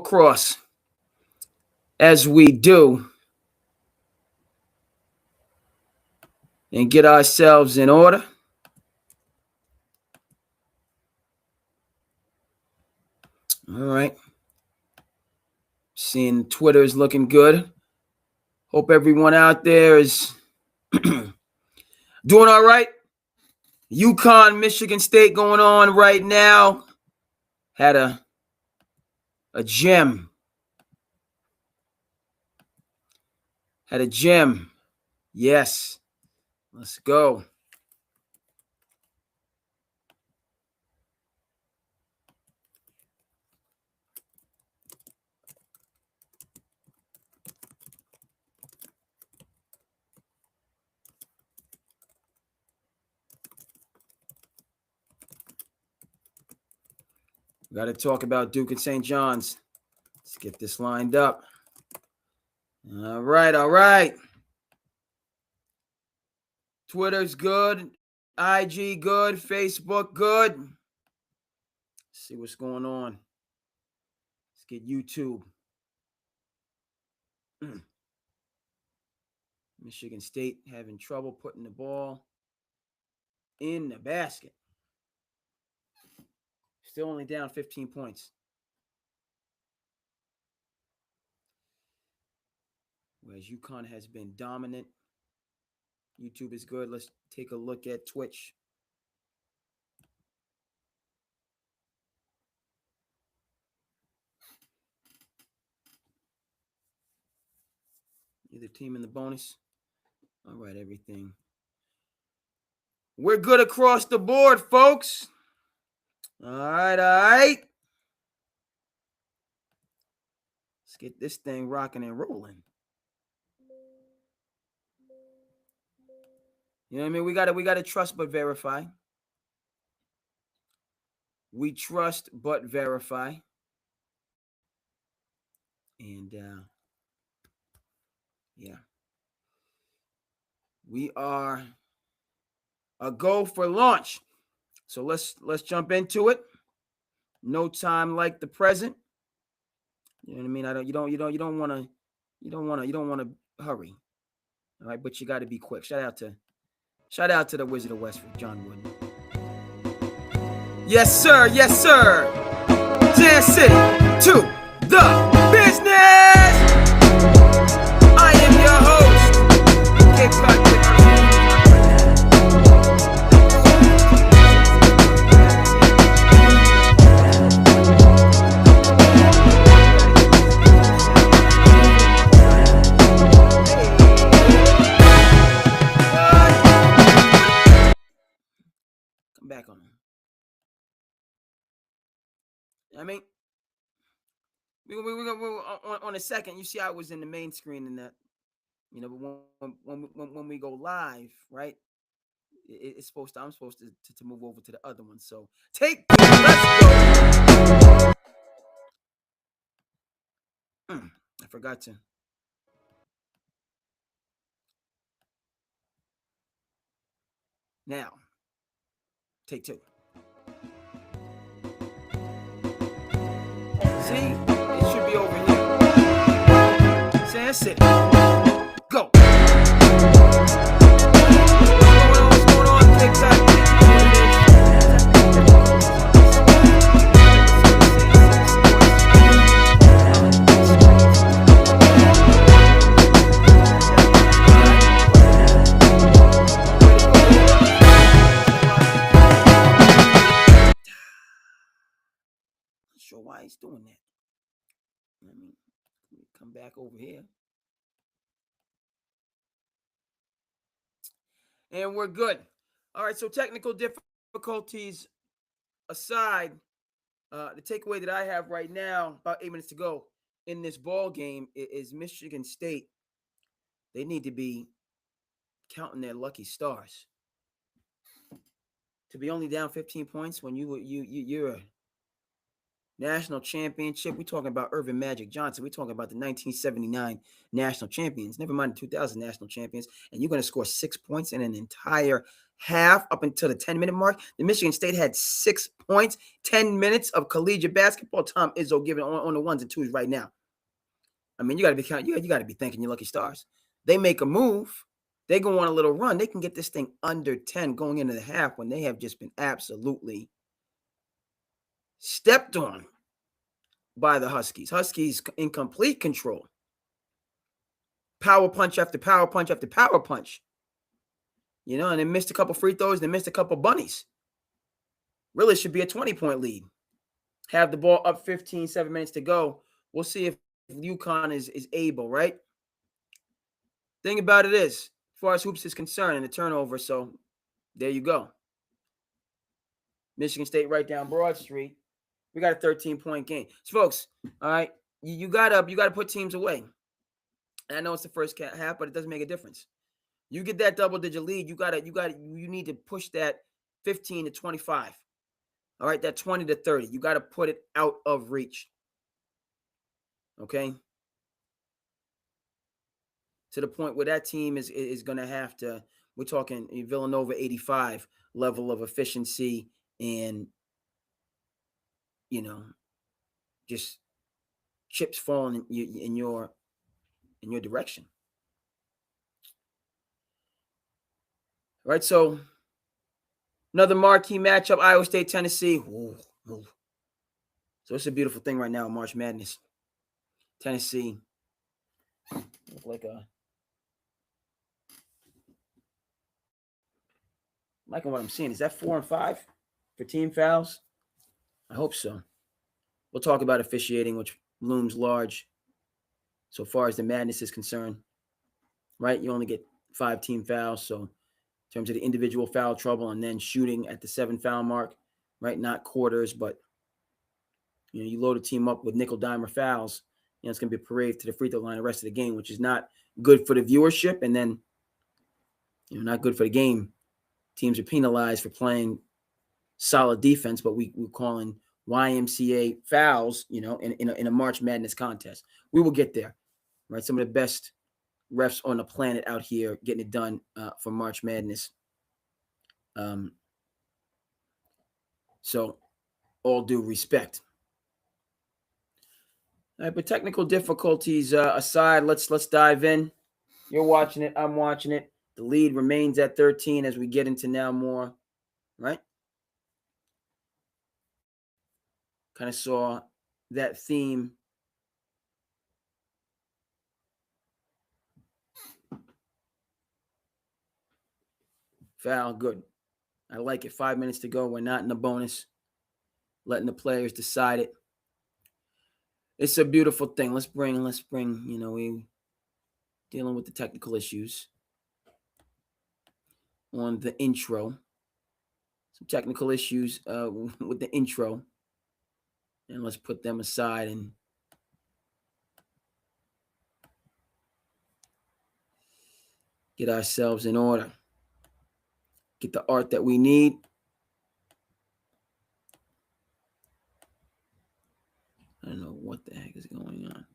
across as we do and get ourselves in order. All right. Seeing Twitter is looking good. Hope everyone out there is doing all right. UConn, Michigan State going on right now. Had a gem. Had a gem. Yes. Let's go. Got to talk about Duke and St. John's. Let's get this lined up. All right. Twitter's good. IG good. Facebook good. Let's see what's going on. Let's get YouTube. Michigan State having trouble putting the ball in the basket. Still only down 15 points. Whereas UConn has been dominant. YouTube is good. Let's take a look at Twitch. Either team in the bonus. All right, everything. We're good across the board, folks. All right. Let's get this thing rocking and rolling. You know what I mean? We gotta trust but verify. We trust but verify. And yeah. We are a go for launch. So let's jump into it. No time like the present. You know what I mean? You don't want to hurry. All right, but you got to be quick. Shout out to the Wizard of Westford, John Wooden. Yes, sir. SandCity to the business. I am your host, Cape Cod. Back on them. I mean, we on a second. You see, I was in the main screen and that, you know, but when we go live, right? I'm supposed to move over to the other one. So let's go. I forgot to. Now. Take two. See? It should be over here. SandCity. Go. What's going on? TikTok. Sure why he's doing that. Let me come back over here. And we're good. All right, so technical difficulties aside, the takeaway that I have right now, about 8 minutes to go in this ball game, is Michigan State. They need to be counting their lucky stars. To be only down 15 points when you're national championship. We're talking about Irvin Magic Johnson. We're talking about the 1979 national champions. Never mind the 2000 national champions. And you're going to score 6 points in an entire half up until the 10-minute mark. The Michigan State had 6 points, 10 minutes of collegiate basketball. Tom Izzo giving on the ones and twos right now. I mean, you got to be thanking your lucky stars. They make a move. They go on a little run. They can get this thing under 10 going into the half when they have just been absolutely stepped on by the Huskies. Huskies in complete control. Power punch after power punch after power punch. You know, and they missed a couple free throws. They missed a couple bunnies. Really should be a 20-point lead. Have the ball up 15, 7 minutes to go. We'll see if UConn is able, right? Thing about it is, as far as hoops is concerned and the turnover, so there you go. Michigan State right down Broad Street. We got a 13-point game. So, folks, all right, you gotta put teams away. And I know it's the first half, but it doesn't make a difference. You get that double-digit lead, you need to push that 15 to 25. All right, that 20 to 30. You got to put it out of reach. Okay? To the point where that team is going to have to, we're talking Villanova 85 level of efficiency and, you know, just chips falling in your direction. All right, so another marquee matchup, Iowa State, Tennessee. Ooh. So it's a beautiful thing right now in March Madness. Tennessee look like liking what I'm seeing. Is that 4 and 5 for team fouls? I hope so. We'll talk about officiating, which looms large so far as the madness is concerned. Right? You only get 5 team fouls. So in terms of the individual foul trouble and then shooting at the 7 foul mark, right? Not quarters, but you load a team up with nickel dimer fouls. It's going to be a parade to the free throw line the rest of the game, which is not good for the viewership, and then not good for the game. Teams are penalized for playing solid defense, but we're calling YMCA fouls, in a March Madness contest. We will get there, right? Some of the best refs on the planet out here getting it done for March Madness. So all due respect. All right, but technical difficulties aside, let's dive in. You're watching it. I'm watching it. The lead remains at 13 as we get into now more, right? Kind of saw that theme. Foul, good. I like it. 5 minutes to go. We're not in the bonus. Letting the players decide it. It's a beautiful thing. Let's bring, we dealing with the technical issues on the intro. Some technical issues with the intro. And let's put them aside and get ourselves in order. Get the art that we need. I don't know what the heck is going on.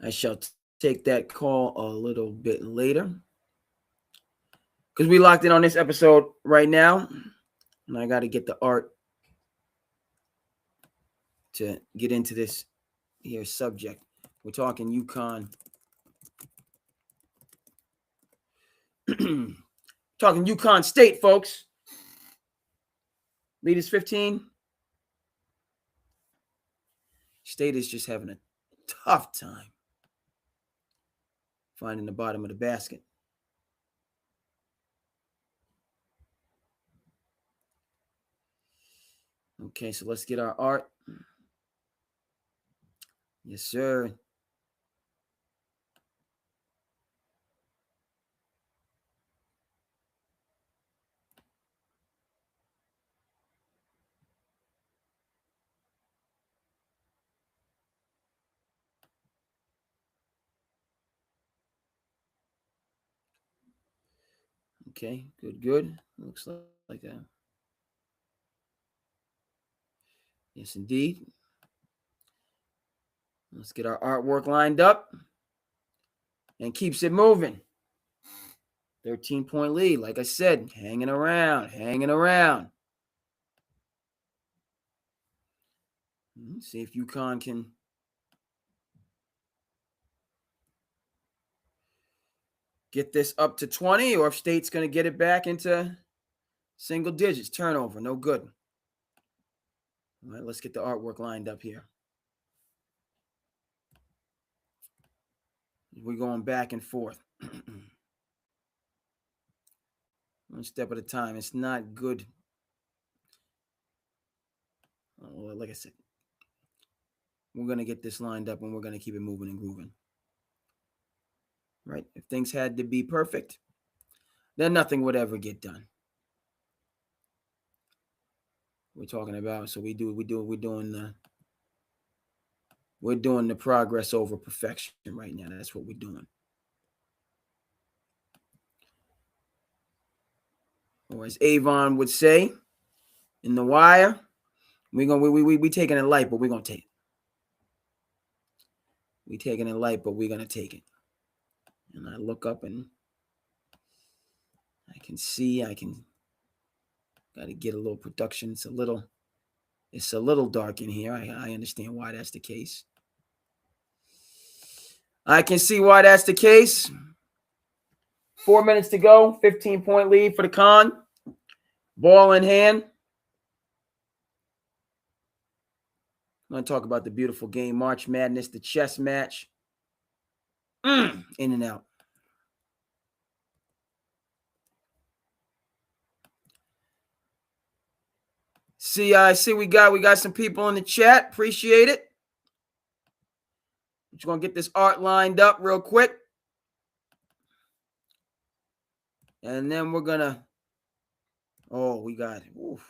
I shall take that call a little bit later because we locked in on this episode right now, and I got to get the art to get into this here subject. We're talking UConn. Talking UConn State, folks. Lead is 15. State is just having a tough time finding the bottom of the basket. Okay, so let's get our art. Yes, sir. Okay, good. Looks like that. Yes, indeed. Let's get our artwork lined up and keeps it moving. 13-point lead, like I said, hanging around. See if UConn can get this up to 20, or if State's going to get it back into single digits. Turnover, no good. All right, let's get the artwork lined up here. We're going back and forth. One step at a time. It's not good. Like I said, we're going to get this lined up and we're going to keep it moving and grooving. Right? If things had to be perfect, then nothing would ever get done. We're talking about, so we're doing the progress over perfection right now. That's what we're doing. Or as Avon would say in The Wire, we taking it light, but we're gonna take it. We taking it light, but we're gonna take it. And I look up and I can see, gotta get a little production. It's a little dark in here. I understand why that's the case. I can see why that's the case. 4 minutes to go, 15-point lead for the Con. Ball in hand. I'm going to talk about the beautiful game, March Madness, the chess match. In and out. I see we got some people in the chat. Appreciate it. We're going to get this art lined up real quick. And then we're going to, we got it. Oof.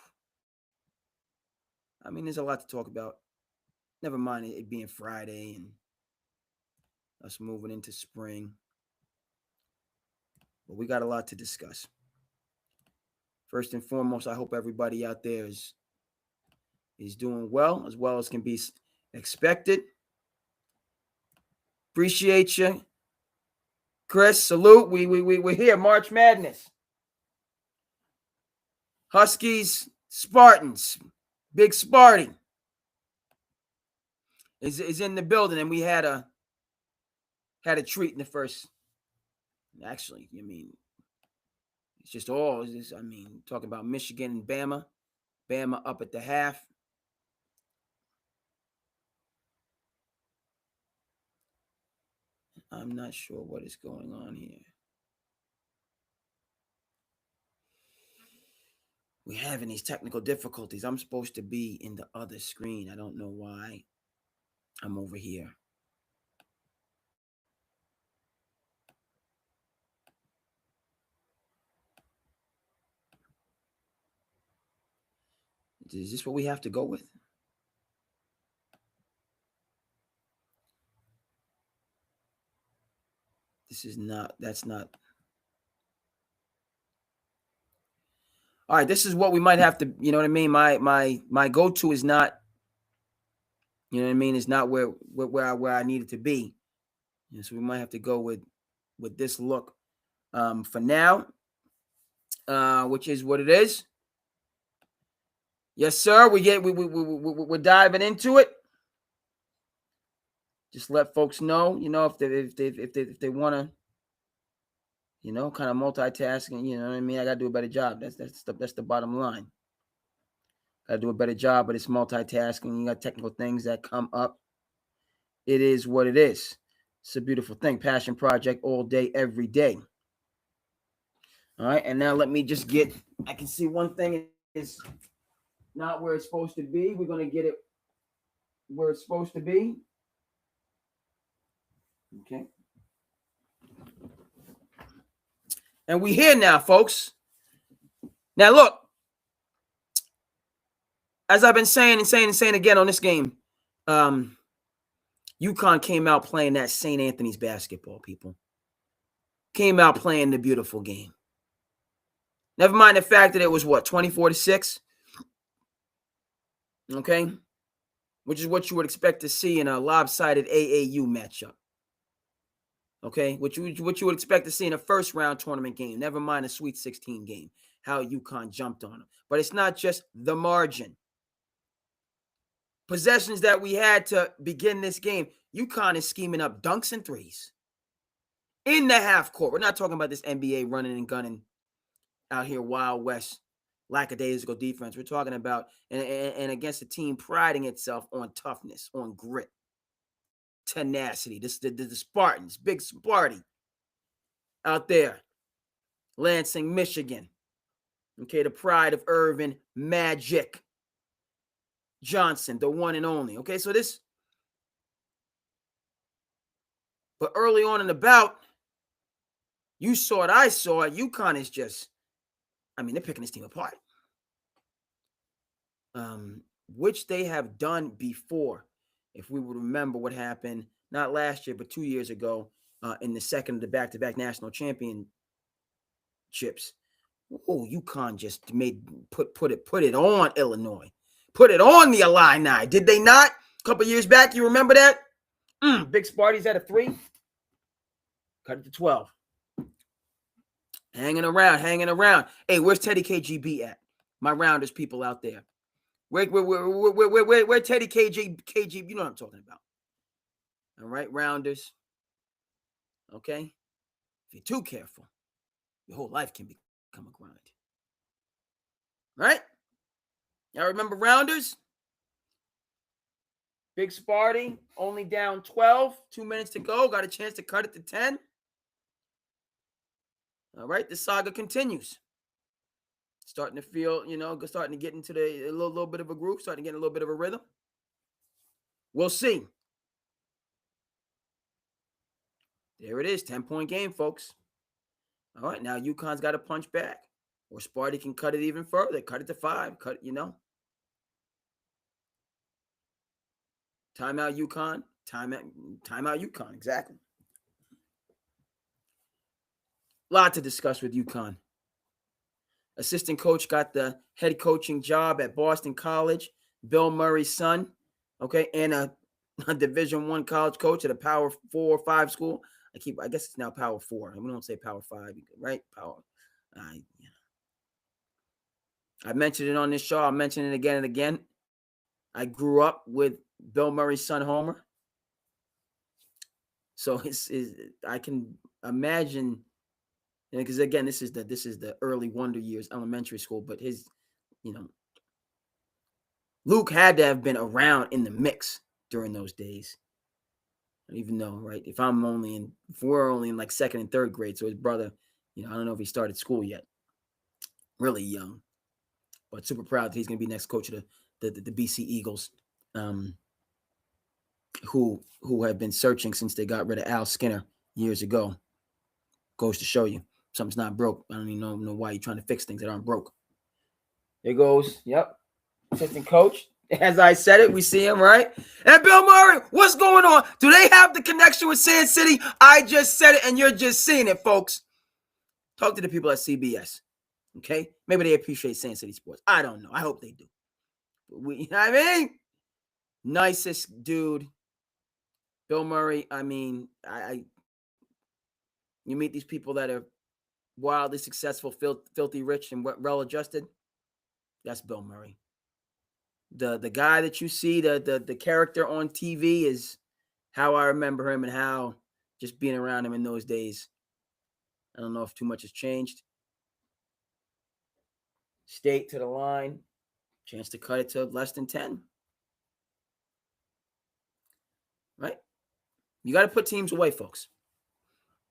I mean, there's a lot to talk about. Never mind it being Friday and us moving into spring. But we got a lot to discuss. First and foremost, I hope everybody out there is doing well as can be expected. Appreciate you. Chris, salute. We're here. March Madness. Huskies, Spartans. Big Sparty is in the building, and we had a treat in the first. Actually, I mean, it's just all. Talking about Michigan and Bama. Bama up at the half. I'm not sure what is going on here. We're having these technical difficulties. I'm supposed to be in the other screen. I don't know why I'm over here. Is this what we have to go with? That's not. All right, this is what we might have to, you know what I mean? My go-to is not, you know what I mean, is not where I need it to be. So we might have to go with this look for now, which is what it is. Yes, sir. We're diving into it. Just let folks know, if they want to, kind of multitasking, you know what I mean? I got to do a better job. That's the bottom line. Got to do a better job, but it's multitasking. You got technical things that come up. It is what it is. It's a beautiful thing. Passion project all day, every day. All right, and now let me just I can see one thing is not where it's supposed to be. We're going to get it where it's supposed to be. Okay. And we here now, folks. Now, look. As I've been saying again on this game, UConn came out playing that St. Anthony's basketball, people. Came out playing the beautiful game. Never mind the fact that it was, 24-6? Okay? Which is what you would expect to see in a lopsided AAU matchup. Okay? What you would expect to see in a first-round tournament game. Never mind a Sweet 16 game. How UConn jumped on them. But it's not just the margin. Possessions that we had to begin this game, UConn is scheming up dunks and threes. In the half court. We're not talking about this NBA running and gunning out here, Wild West, lackadaisical defense. We're talking about, and against a team priding itself on toughness, on grit, tenacity. The Spartans, big Sparty out there. Lansing, Michigan. Okay, the pride of Irvin Magic Johnson, the one and only. Okay, so this, but early on in the bout, you saw it, I saw it. UConn is just, they're picking this team apart. Which they have done before. If we would remember what happened, not last year, but 2 years ago, in the second of the back-to-back national championships. Oh, UConn just put it on Illinois. Put it on the Illini. Did they not? A couple years back, you remember that? Big Sparty's at a 3. Cut it to 12. Hanging around. Hey, where's Teddy KGB at? My Rounders people out there. Where Teddy KGB? You know what I'm talking about. All right, Rounders. Okay? If you're too careful, your whole life can become a grind. Right? Y'all remember Rounders? Big Sparty, only down 12. 2 minutes to go. Got a chance to cut it to 10. All right, the saga continues. Starting to feel, starting to get into a little bit of a groove, starting to get a little bit of a rhythm. We'll see. There it is, 10-point game, folks. All right, now UConn's got to punch back. Or Sparty can cut it even further. Cut it to 5. Timeout UConn. Timeout UConn, exactly. A lot to discuss with UConn. Assistant coach got the head coaching job at Boston College. Bill Murray's son, okay, and a Division I college coach at a Power 4 or 5 school. I guess it's now Power 4. We don't say Power 5, right? Power. I mentioned it on this show. I'll mention it again and again. I grew up with Bill Murray's son, Homer. So I can imagine, because again, this is the early wonder years, elementary school. But his, Luke had to have been around in the mix during those days. Even though, right, if we're only in like second and third grade, so his brother, I don't know if he started school yet. Really young, but super proud that he's going to be next coach of the BC Eagles, who have been searching since they got rid of Al Skinner years ago. Goes to show you something's not broke. I don't even know why you're trying to fix things that aren't broke. There goes, yep, assistant coach. As I said it, we see him, right? And Bill Murray, what's going on? Do they have the connection with SandCity? I just said it, and you're just seeing it, folks. Talk to the people at CBS, okay? Maybe they appreciate SandCity Sports. I don't know. I hope they do. But you know what I mean? Nicest dude. Bill Murray, you meet these people that are wildly successful, filthy rich, and well-adjusted. That's Bill Murray. The guy that you see, the character on TV is how I remember him and how just being around him in those days. I don't know if too much has changed. State to the line. Chance to cut it to less than 10. Right? You got to put teams away, folks.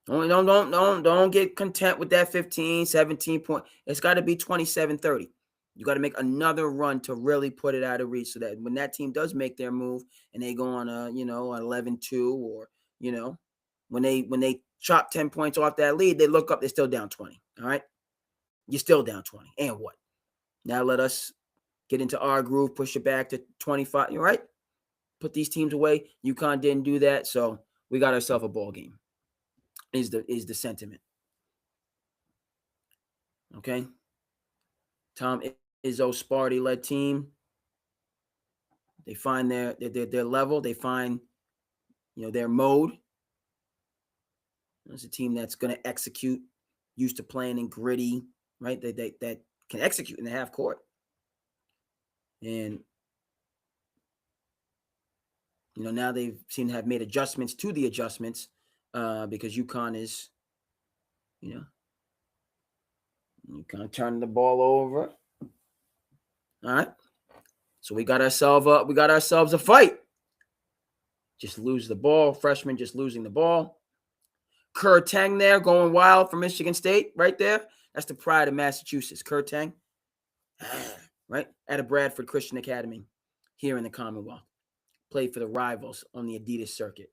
Don't get content with that 15, 17 point. It's got to be 27-30. You got to make another run to really put it out of reach so that when that team does make their move and they go on an 11-2 or, when they chop 10 points off that lead, they look up, they're still down 20. All right. You're still down 20. And what? Now let us get into our groove, push it back to 25. All right. Put these teams away. UConn didn't do that. So we got ourselves a ball game is the sentiment. Okay. Tom Izzo Sparty-led team. They find their level. They find, their mode. It's a team that's going to execute, used to playing in gritty, right? That can execute in the half court. And, now they seem to have made adjustments to the adjustments because UConn is, UConn turning the ball over. All right. So we got ourselves a fight. Just lose the ball. Freshman just losing the ball. Kerr Teng there going wild for Michigan State right there. That's the pride of Massachusetts. Kerr Teng, right? At a Bradford Christian Academy here in the Commonwealth. Played for the Rivals on the Adidas circuit.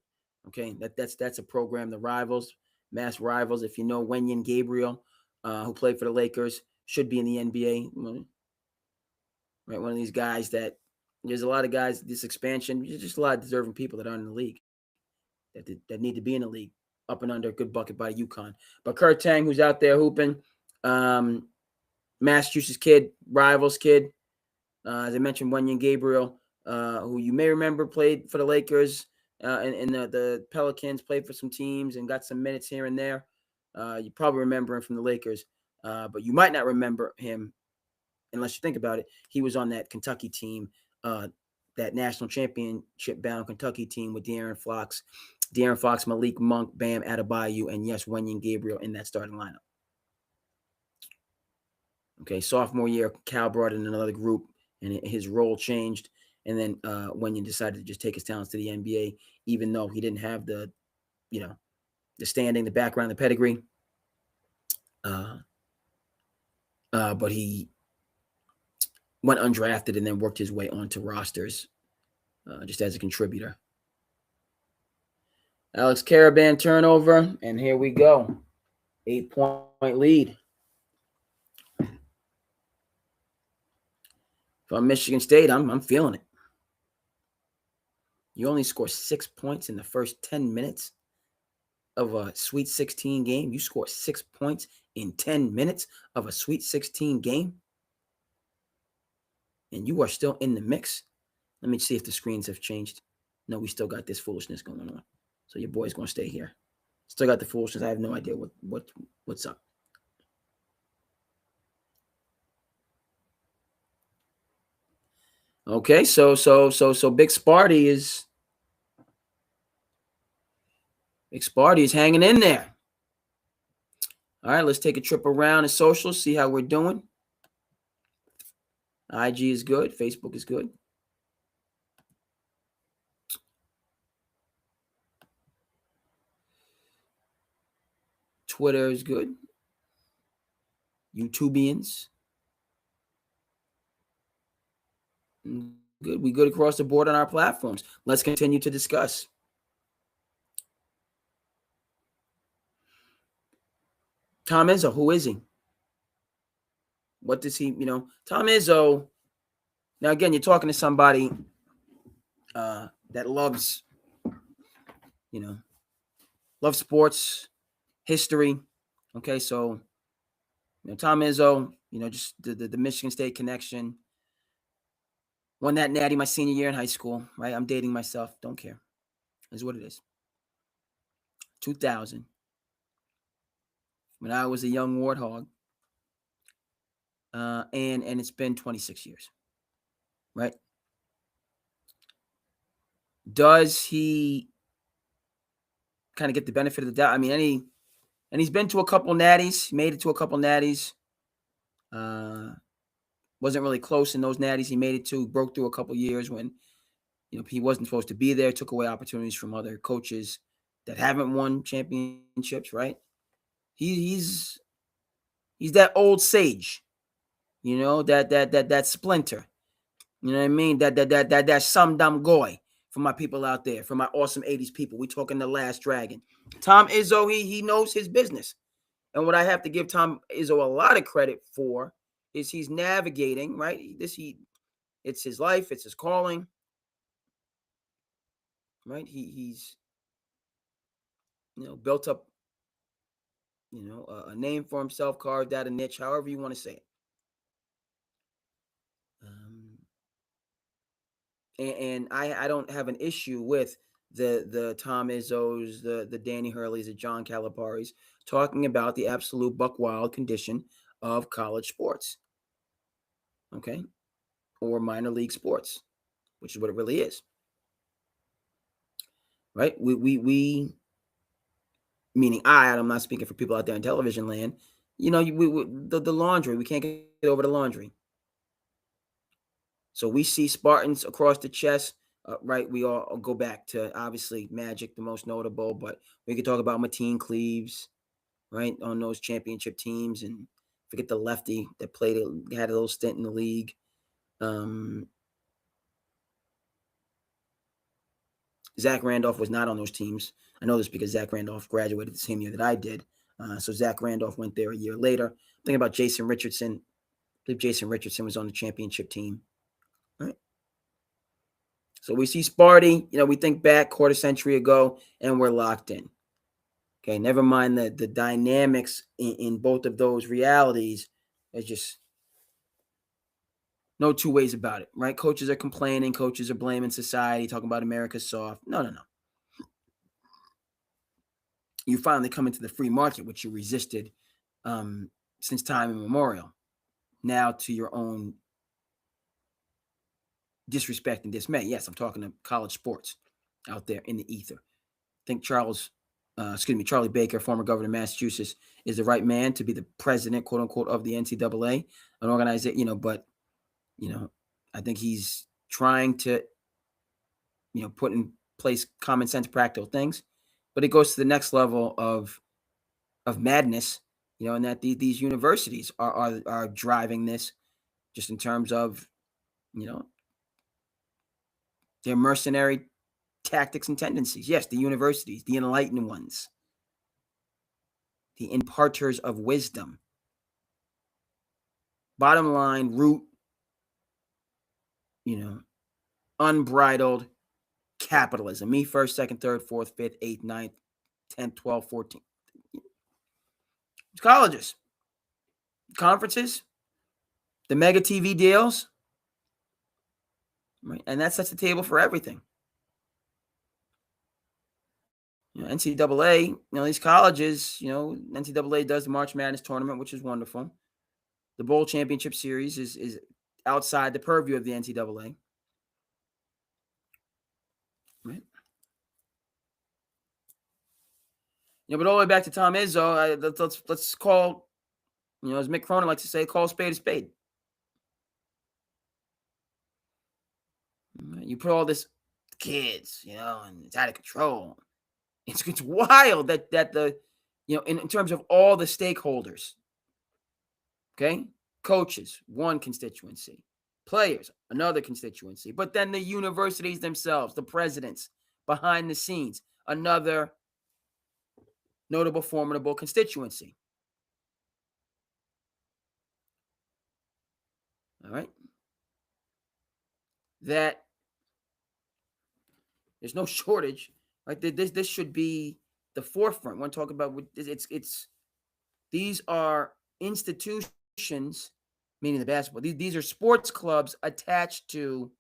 Okay, that's a program, the Rivals, Mass Rivals. If you know Wenyen Gabriel, who played for the Lakers, should be in the NBA. Right, one of these guys that there's a lot of guys, this expansion, there's just a lot of deserving people that aren't in the league that need to be in the league, up and under, good bucket by UConn. But Kerr Teng, who's out there hooping, Massachusetts kid, Rivals kid. As I mentioned, Wenyen Gabriel, who you may remember played for the Lakers and the Pelicans, played for some teams and got some minutes here and there. You probably remember him from the Lakers, but you might not remember him unless you think about it. He was on that Kentucky team, that national championship-bound Kentucky team with De'Aaron Fox, Malik Monk, Bam Adebayo, and yes, Wenyen Gabriel in that starting lineup. Okay, sophomore year, Cal brought in another group, and his role changed. And then Wenyen decided to just take his talents to the NBA, even though he didn't have the standing, the background, the pedigree. But he went undrafted and then worked his way onto rosters just as a contributor. Alex Karaban turnover, and here we go. 8-point lead. If I'm Michigan State, I'm feeling it. You only score 6 points in the first 10 minutes of a Sweet 16 game. You score 6 points in 10 minutes of a Sweet 16 game. And you are still in the mix. Let me see if the screens have changed. No, we still got this foolishness going on. So your boy's going to stay here. Still got the foolishness. I have no idea what's up. Okay, so Big Sparty is hanging in there. All right, let's take a trip around the socials, see how we're doing. IG is good. Facebook is good. Twitter is good. YouTubians. Good. We good across the board on our platforms. Let's continue to discuss. Tom Izzo, who is he? What does he, Tom Izzo, now again, you're talking to somebody that loves, loves sports, history. Okay, so, Tom Izzo, just the Michigan State connection. Won that natty my senior year in high school, right? I'm dating myself. Don't care. Is what it is. 2000. When I was a young warthog. And it's been 26 years, right? Does he kind of get the benefit of the doubt? I mean, and he's been to a couple natties, made it to a couple natties. Wasn't really close in those natties he made it to, broke through a couple years when, he wasn't supposed to be there, took away opportunities from other coaches that haven't won championships, right? He's that old sage, that splinter. You know what I mean? That some dumb goy for my people out there, for my awesome 80s people. We talking The Last Dragon. Tom Izzo, he knows his business. And what I have to give Tom Izzo a lot of credit for is he's navigating, right? It's his life, it's his calling. Right? He's built up a name for himself, carved out a niche, however you want to say it. And I don't have an issue with the Tom Izzos, the Danny Hurleys, the John Calipari's talking about the absolute buck wild condition of college sports, okay, or minor league sports, which is what it really is, right? We meaning I'm not speaking for people out there in television land. The laundry, we can't get over the laundry. So we see Spartans across the chest, right? We all go back to obviously Magic, the most notable, but we could talk about Mateen Cleaves, right, on those championship teams, and forget the lefty that had a little stint in the league. Zach Randolph was not on those teams. I know this because Zach Randolph graduated the same year that I did. So Zach Randolph went there a year later. Thinking about Jason Richardson. I believe Jason Richardson was on the championship team. Right. So we see Sparty, we think back quarter century ago, and we're locked in. Okay, never mind the dynamics in both of those realities. There's just no two ways about it, right? Coaches are complaining. Coaches are blaming society, talking about America's soft. No. You finally come into the free market, which you resisted since time immemorial. Now to your own disrespect and dismay. Yes, I'm talking to college sports out there in the ether. I think Charlie Baker, former governor of Massachusetts, is the right man to be the president, quote unquote, of the NCAA, an organization, but I think he's trying to, put in place common sense, practical things, but it goes to the next level of madness, and that these universities are driving this just in terms of, their mercenary tactics and tendencies. Yes, the universities, the enlightened ones, the imparters of wisdom. Bottom line, root, unbridled capitalism. Me first, second, third, fourth, fifth, eighth, ninth, 10th, 12th, 14th. Colleges, conferences, the mega TV deals, right? And that sets the table for everything. NCAA, these colleges, NCAA does the March Madness tournament, which is wonderful. The Bowl Championship Series is outside the purview of the NCAA. Right? But all the way back to Tom Izzo, let's call, as Mick Cronin likes to say, call a spade a spade. You put all this kids, and it's out of control. It's wild that the, in terms of all the stakeholders, okay, coaches, one constituency, players, another constituency, but then the universities themselves, the presidents behind the scenes, another notable, formidable constituency. All right. That there's no shortage, right? This should be the forefront. When talking about it's these are institutions, meaning the basketball. These are sports clubs attached to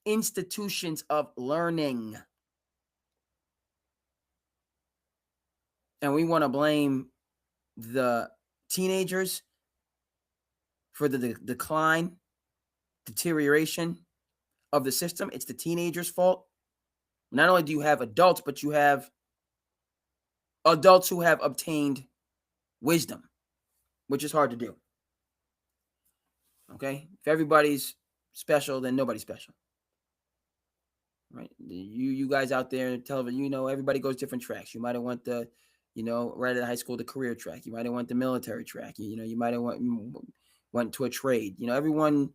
institutions of learning. And we want to blame the teenagers for the decline, deterioration of the system. It's the teenagers' fault. Not only do you have adults, but you have adults who have obtained wisdom, which is hard to do. Okay? If everybody's special, then nobody's special. Right? You guys out there in television, everybody goes different tracks. You might have went the, right out of high school, the career track. You might have went the military track. You might have went to a trade. Everyone,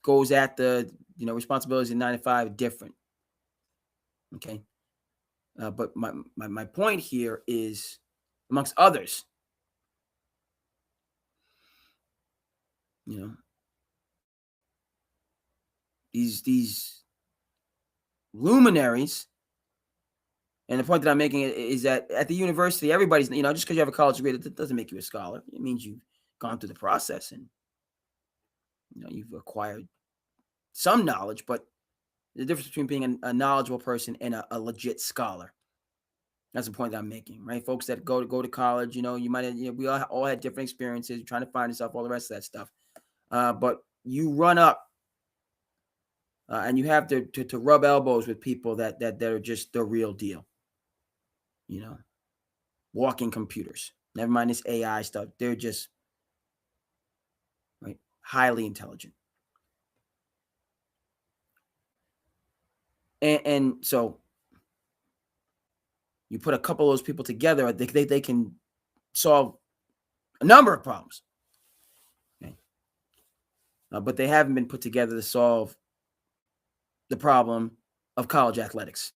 goes at the, responsibilities in 9 to 5 different. Okay. But my point here is, amongst others, these luminaries, and the point that I'm making is that at the university, everybody's, just because you have a college degree, that doesn't make you a scholar. It means you've gone through the process, and you've acquired some knowledge, but the difference between being a knowledgeable person and a legit scholar. That's the point that I'm making, right? Folks that go to college, you might have, we all had different experiences, trying to find yourself, all the rest of that stuff. But you run up and you have to rub elbows with people that are just the real deal. Walking computers. Never mind this AI stuff. They're just right, highly intelligent. And so you put a couple of those people together, they can solve a number of problems. Okay? But they haven't been put together to solve the problem of college athletics.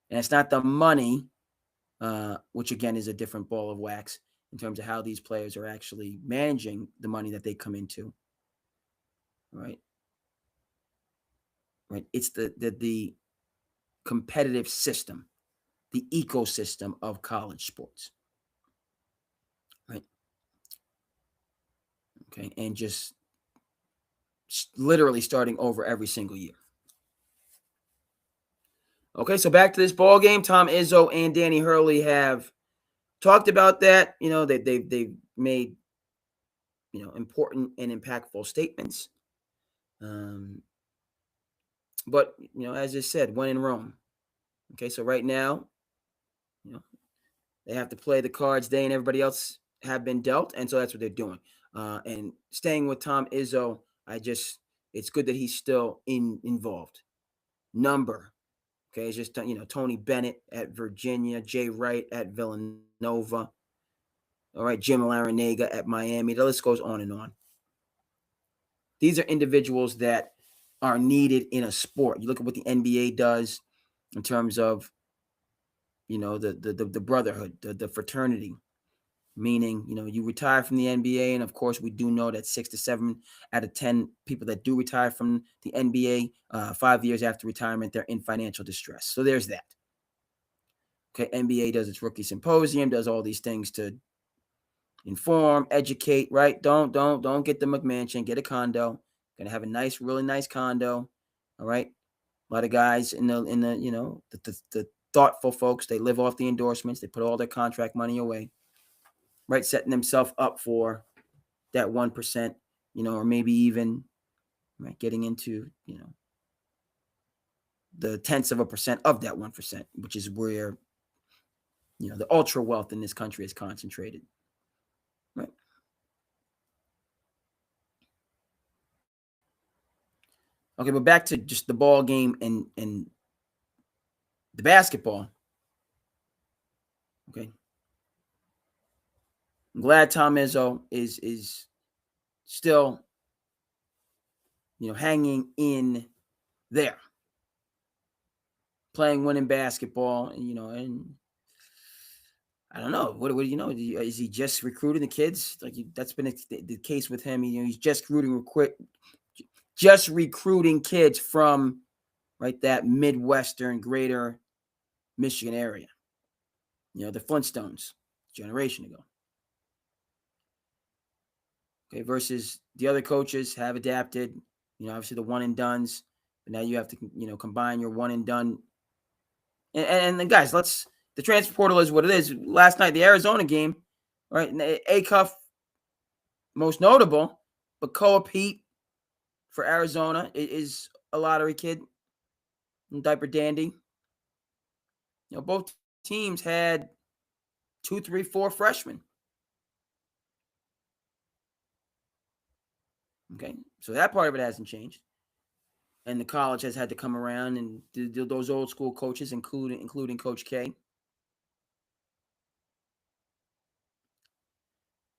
And it's not the money, which again is a different ball of wax in terms of how these players are actually managing the money that they come into. Right? It's the competitive system, the ecosystem of college sports. Right? Okay, and just literally starting over every single year. Okay, so back to this ball game. Tom Izzo and Danny Hurley have talked about that. They've made important and impactful statements. But as I said, when in Rome. Okay, so right now, they have to play the cards they and everybody else have been dealt, and so that's what they're doing. And staying with Tom Izzo, it's good that he's still involved. Number, okay, it's just Tony Bennett at Virginia, Jay Wright at Villanova, all right, Jim Larinaga at Miami. The list goes on and on. These are individuals that are needed in a sport. You look at what the NBA does in terms of the brotherhood, the fraternity. Meaning, you retire from the NBA, and of course, we do know that 6 to 7 out of 10 people that do retire from the NBA, 5 years after retirement, they're in financial distress. So there's that. Okay, NBA does its rookie symposium, does all these things to inform, educate. Right? Don't get the McMansion, get a condo. Gonna have a nice, really nice condo. All right, a lot of guys in the the thoughtful folks. They live off the endorsements. They put all their contract money away. Right, setting themselves up for that 1%, or maybe even getting into the tenths of a percent of that 1%, which is where the ultra wealth in this country is concentrated. Right. Okay, but back to just the ball game and the basketball. Okay. I'm glad Tom Izzo is still hanging in there, playing winning basketball, and I don't know. What do you know? Is he just recruiting the kids? That's been the case with him. He's just recruiting kids from that Midwestern, Greater Michigan area. The Flintstones, generation ago. Okay, versus the other coaches have adapted. Obviously the one and dones, but now you have to combine your one and done. And then guys, the transfer portal is what it is. Last night, the Arizona game, right? Acuff, most notable, but Koa Pete for Arizona is a lottery kid, diaper dandy. Both teams had 2, 3, 4 freshmen. Okay, so that part of it hasn't changed. And the college has had to come around and do those old school coaches, including Coach K.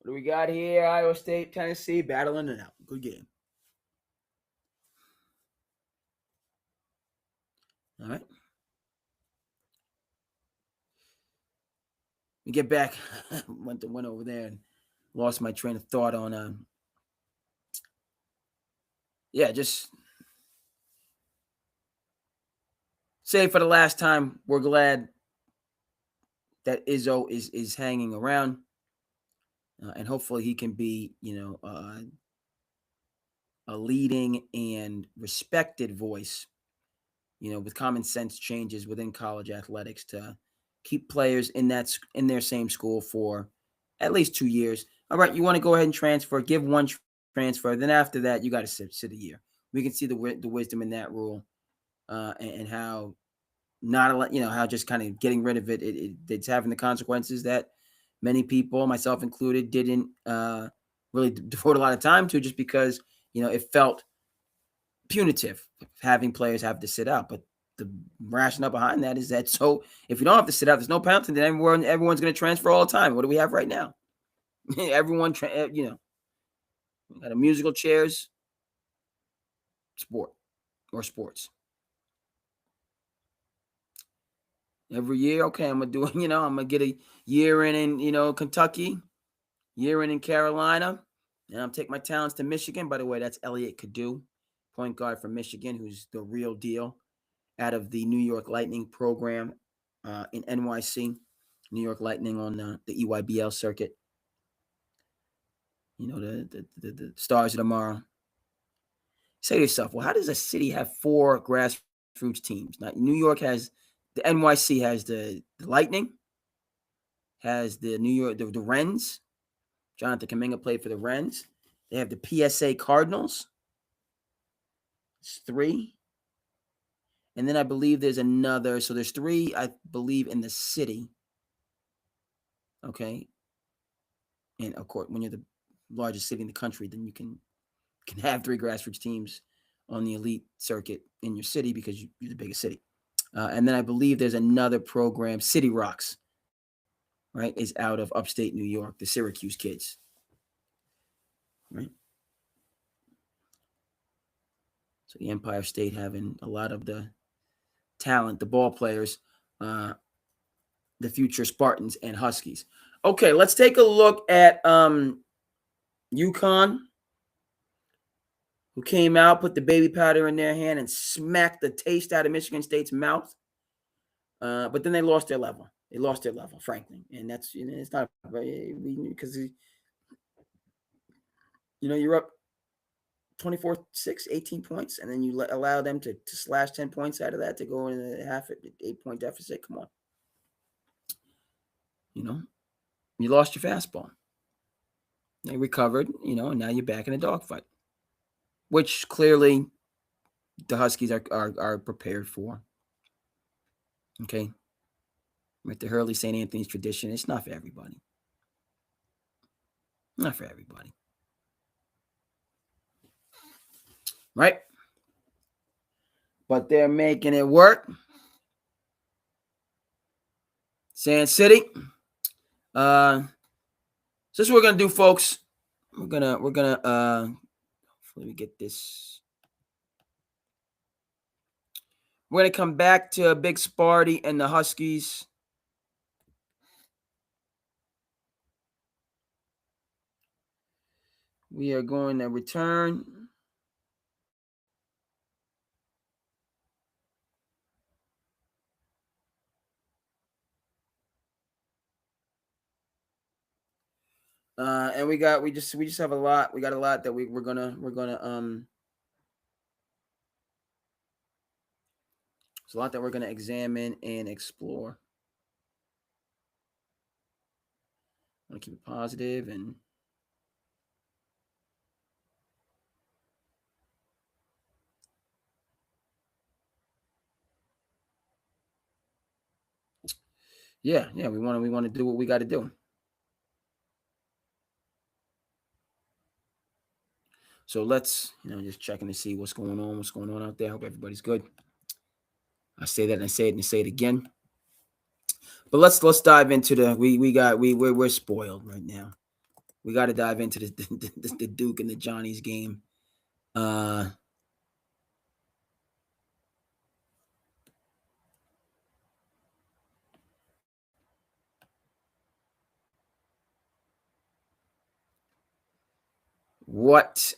What do we got here? Iowa State, Tennessee, battling it out. Good game. All right. We get back. went over there and lost my train of thought on just say for the last time, we're glad that Izzo is hanging around, and hopefully he can be a leading and respected voice, with common sense changes within college athletics to keep players in their same school for at least 2 years. All right, you want to go ahead and transfer, give one transfer. Then after that, you got to sit a year. We can see the wisdom in that rule, and how how just kind of getting rid of it's having the consequences that many people, myself included, didn't really devote a lot of time to, just because it felt punitive having players have to sit out. But the rationale behind that is that, so if you don't have to sit out, there's no penalty, then everyone's going to transfer all the time. What do we have right now? Everyone, got a musical chairs sport or sports. Every year, okay, I'm gonna do it. I'm gonna get a year in Kentucky, year in Carolina, and I'm take my talents to Michigan. By the way, that's Elliot Cadu, point guard from Michigan, who's the real deal out of the New York Lightning program in NYC, New York Lightning on the EYBL circuit. The stars of tomorrow. Say to yourself, well, how does a city have 4 grassroots teams? Now, New York has the NYC has the Lightning, has the New York the Wrens. Jonathan Kuminga played for the Wrens. They have the PSA Cardinals. It's 3. And then I believe there's another. So there's 3, I believe, in the city. Okay. And of course, when you're the largest city in the country, then you can have 3 grassroots teams on the elite circuit in your city because you're the biggest city. And then I believe there's another program, City Rocks, right, is out of upstate New York, the Syracuse kids. Right. So the Empire State having a lot of the talent, the ball players, the future Spartans and Huskies. Okay, let's take a look at UConn, who came out, put the baby powder in their hand, and smacked the taste out of Michigan State's mouth. But then they lost their level. They lost their level, frankly, and that's it's not because you're up 24-6, 18 points, and then you allow them to slash 10 points out of that to go in a half 8-point deficit. Come on. You lost your fastball. They recovered, and now you're back in a dogfight, which clearly the Huskies are prepared for. Okay. With the Hurley St. Anthony's tradition, it's not for everybody. Not for everybody. Right? But they're making it work. SandCity. So this is what we're gonna do, folks. We're gonna hopefully we get this. We're gonna come back to Big Sparty and the Huskies. We are going to return. And we just have a lot. We got a lot that we're gonna It's a lot that we're gonna examine and explore. I want to keep it positive and yeah, we want to do what we got to do. So let's, just checking to see what's going on out there. Hope everybody's good. I say that and I say it and I say it again. But let's dive into we're spoiled right now. We got to dive into the Duke and the Johnny's game. What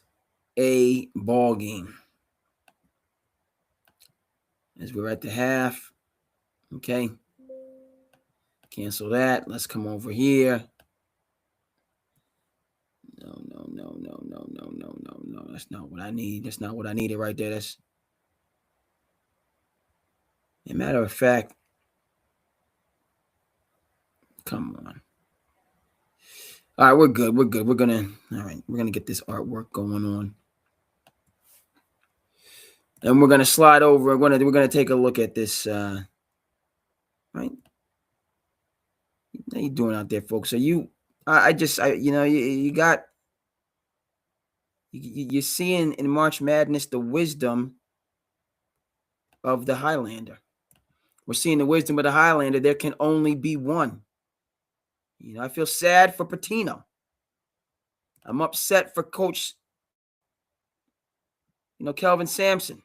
a ball game. As we're at the half. Okay. Cancel that. Let's come over here. No. that's not what I need. That's not what I needed right there. That's a matter of fact. Come on. All right, we're good. We're good. We're gonna get this artwork going on, and we're gonna slide over. We're gonna take a look at this. Right? How you doing out there, folks? So you got you're seeing in March Madness the wisdom of the Highlander. We're seeing the wisdom of the Highlander. There can only be one. I feel sad for Pitino. I'm upset for Coach, Kelvin Sampson.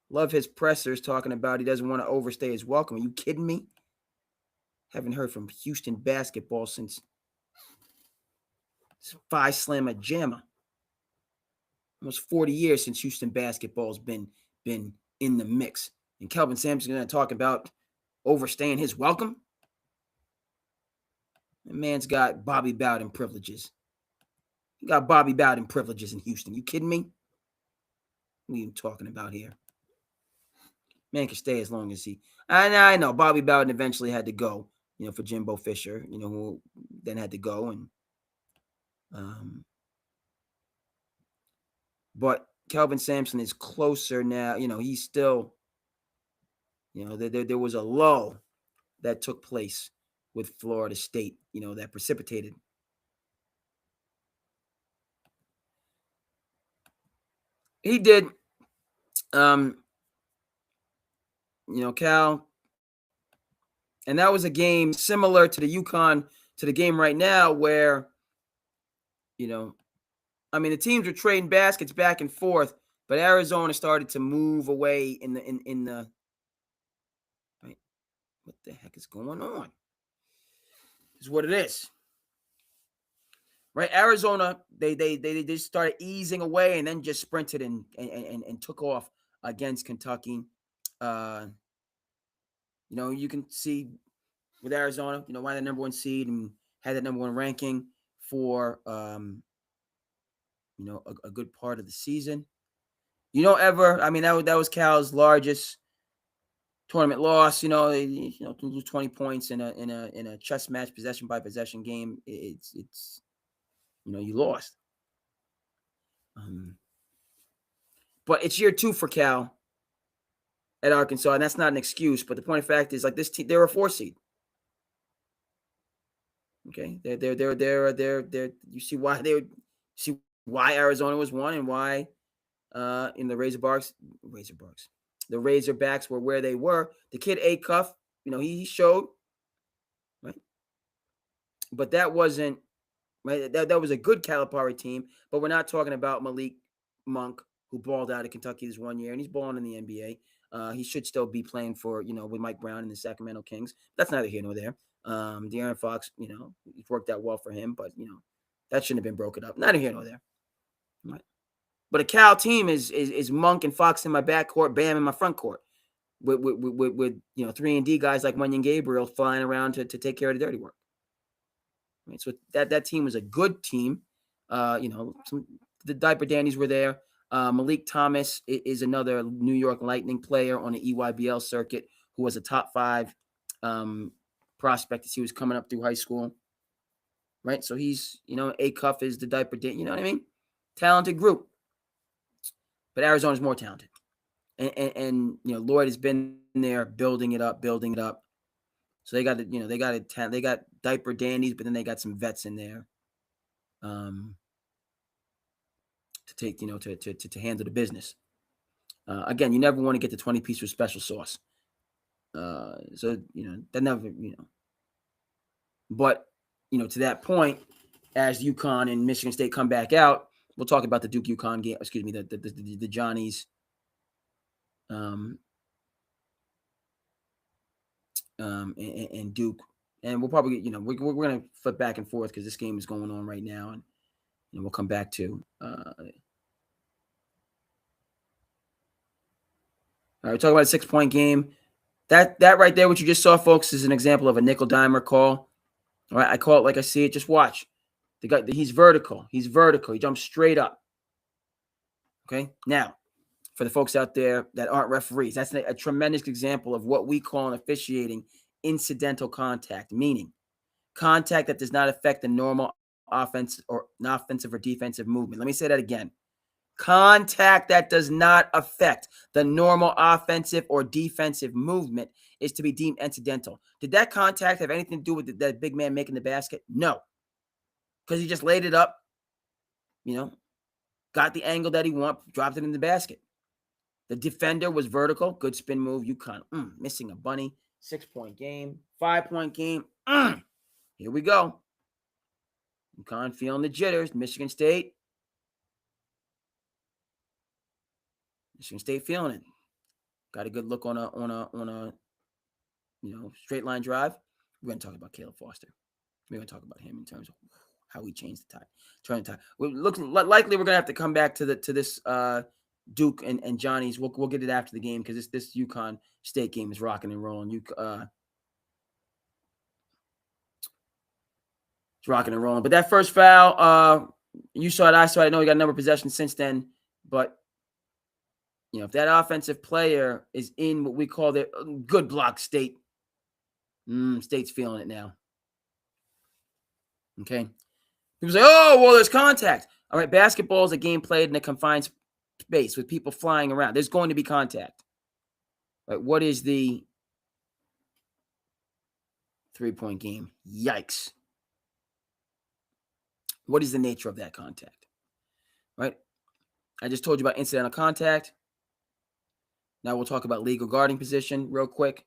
Love his pressers talking about he doesn't want to overstay his welcome. Are you kidding me? Haven't heard from Houston basketball since Phi Slamma Jamma. Almost 40 years since Houston basketball's been in the mix. And Kelvin Sampson's going to talk about overstaying his welcome. The man's got Bobby Bowden privileges. He got Bobby Bowden privileges in Houston. You kidding me? What are you talking about here? Man can stay as long as he. I know Bobby Bowden eventually had to go, for Jimbo Fisher, who then had to go. And but Kelvin Sampson is closer now. He's still, there was a lull that took place with Florida State, that precipitated. He did. Cal. And that was a game similar to the game right now where, the teams were trading baskets back and forth, but Arizona started to move away in the right. What the heck is going on? This is what it is. Right, Arizona, they just started easing away and then just sprinted and took off against Kentucky. You can see with Arizona, why the number one seed and had that number one ranking for a good part of the season. That was Cal's largest tournament loss. To lose 20 points in a chess match, possession by possession game. It's you lost. But it's year 2 for Cal at Arkansas, and that's not an excuse. But the point of fact is, like, this team, they're a 4 seed. Okay, they're. You see why Arizona was 1 and why in the Razorbacks, the Razorbacks were where they were. The kid Acuff, he showed, right? But that wasn't right. That was a good Calipari team, but we're not talking about Malik Monk, who balled out at Kentucky this 1 year, and he's balling in the NBA. He should still be playing for, with Mike Brown and the Sacramento Kings. That's neither here nor there. De'Aaron Fox, it worked out well for him, but, that shouldn't have been broken up. Neither here nor there. Right. But a Cal team is Monk and Fox in my backcourt, Bam in my front court, with 3-and-D guys like Wenyen Gabriel flying around to take care of the dirty work. Right. So that team was a good team. The diaper dandies were there. Malik Thomas is another New York Lightning player on the EYBL circuit who was a top 5 prospect as he was coming up through high school. Right. So he's, Acuff is the diaper dandy. You know what I mean? Talented group. But Arizona's more talented. And Lloyd has been there building it up. So they got they got diaper dandies, but then they got some vets in there. To take, to handle the business. Again, you never want to get the 20-piece with special sauce. So, that never, But, to that point, as UConn and Michigan State come back out, we'll talk about the Duke-UConn game. Excuse me, the Johnnies. And Duke. And we'll probably, we're going to flip back and forth because this game is going on right now. And we'll come back to. All right, we're talking about a 6-point game. That right there, what you just saw, folks, is an example of a nickel dimer call. All right, I call it like I see it. Just watch. The guy, he's vertical. He jumps straight up. Okay, now, for the folks out there that aren't referees, that's a tremendous example of what we call in officiating incidental contact, meaning contact that does not affect the normal offensive or defensive movement. Let me say that again. Contact that does not affect the normal offensive or defensive movement is to be deemed incidental. Did that contact have anything to do with that big man making the basket? No. Because he just laid it up, got the angle that he wanted, dropped it in the basket. The defender was vertical, good spin move. UConn missing a bunny, 6-point game, 5-point game. Here we go. UConn feeling the jitters. Michigan State feeling it. Got a good look on a straight line drive. We're gonna talk about Caleb Foster. We're gonna talk about him in terms of how he changed the tide, turned the tide. Likely we're gonna have to come back to this Duke and Johnny's. We'll get it after the game because this UConn State game is rocking and rolling. It's rocking and rolling. But that first foul, you saw it, I saw it. I know he got a number of possessions since then, but if that offensive player is in what we call the good block state, State's feeling it now. Okay. People say, oh, well, there's contact. All right, basketball is a game played in a confined space with people flying around. There's going to be contact. Right, what is the 3-point game? Yikes. What is the nature of that contact? Right? I just told you about incidental contact. Now we'll talk about legal guarding position real quick.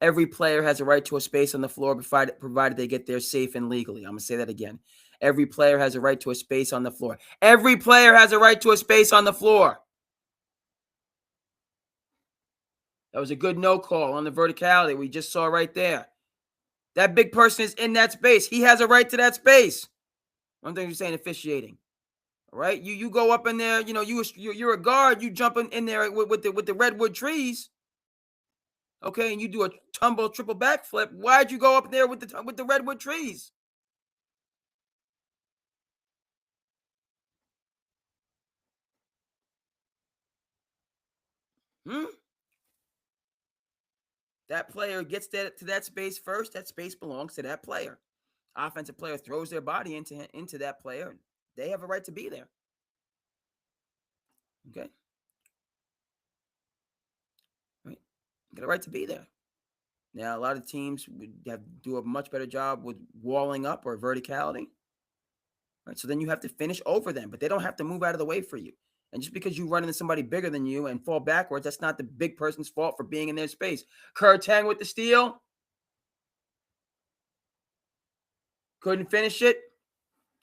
Every player has a right to a space on the floor provided they get there safe and legally. I'm going to say that again. Every player has a right to a space on the floor. Every player has a right to a space on the floor. That was a good no call on the verticality we just saw right there. That big person is in that space. He has a right to that space. One thing you're saying, officiating. All right? You go up in there, you're a guard, you jump in there with the redwood trees. Okay, and you do a tumble triple backflip. Why'd you go up there with the redwood trees? That player gets to that space first. That space belongs to that player. Offensive player throws their body into that player. They have a right to be there. Okay. Right. You got a right to be there. Now, a lot of teams would do a much better job with walling up or verticality. Right. So then you have to finish over them, but they don't have to move out of the way for you. And just because you run into somebody bigger than you and fall backwards, that's not the big person's fault for being in their space. Kurtang with the steal. Couldn't finish it.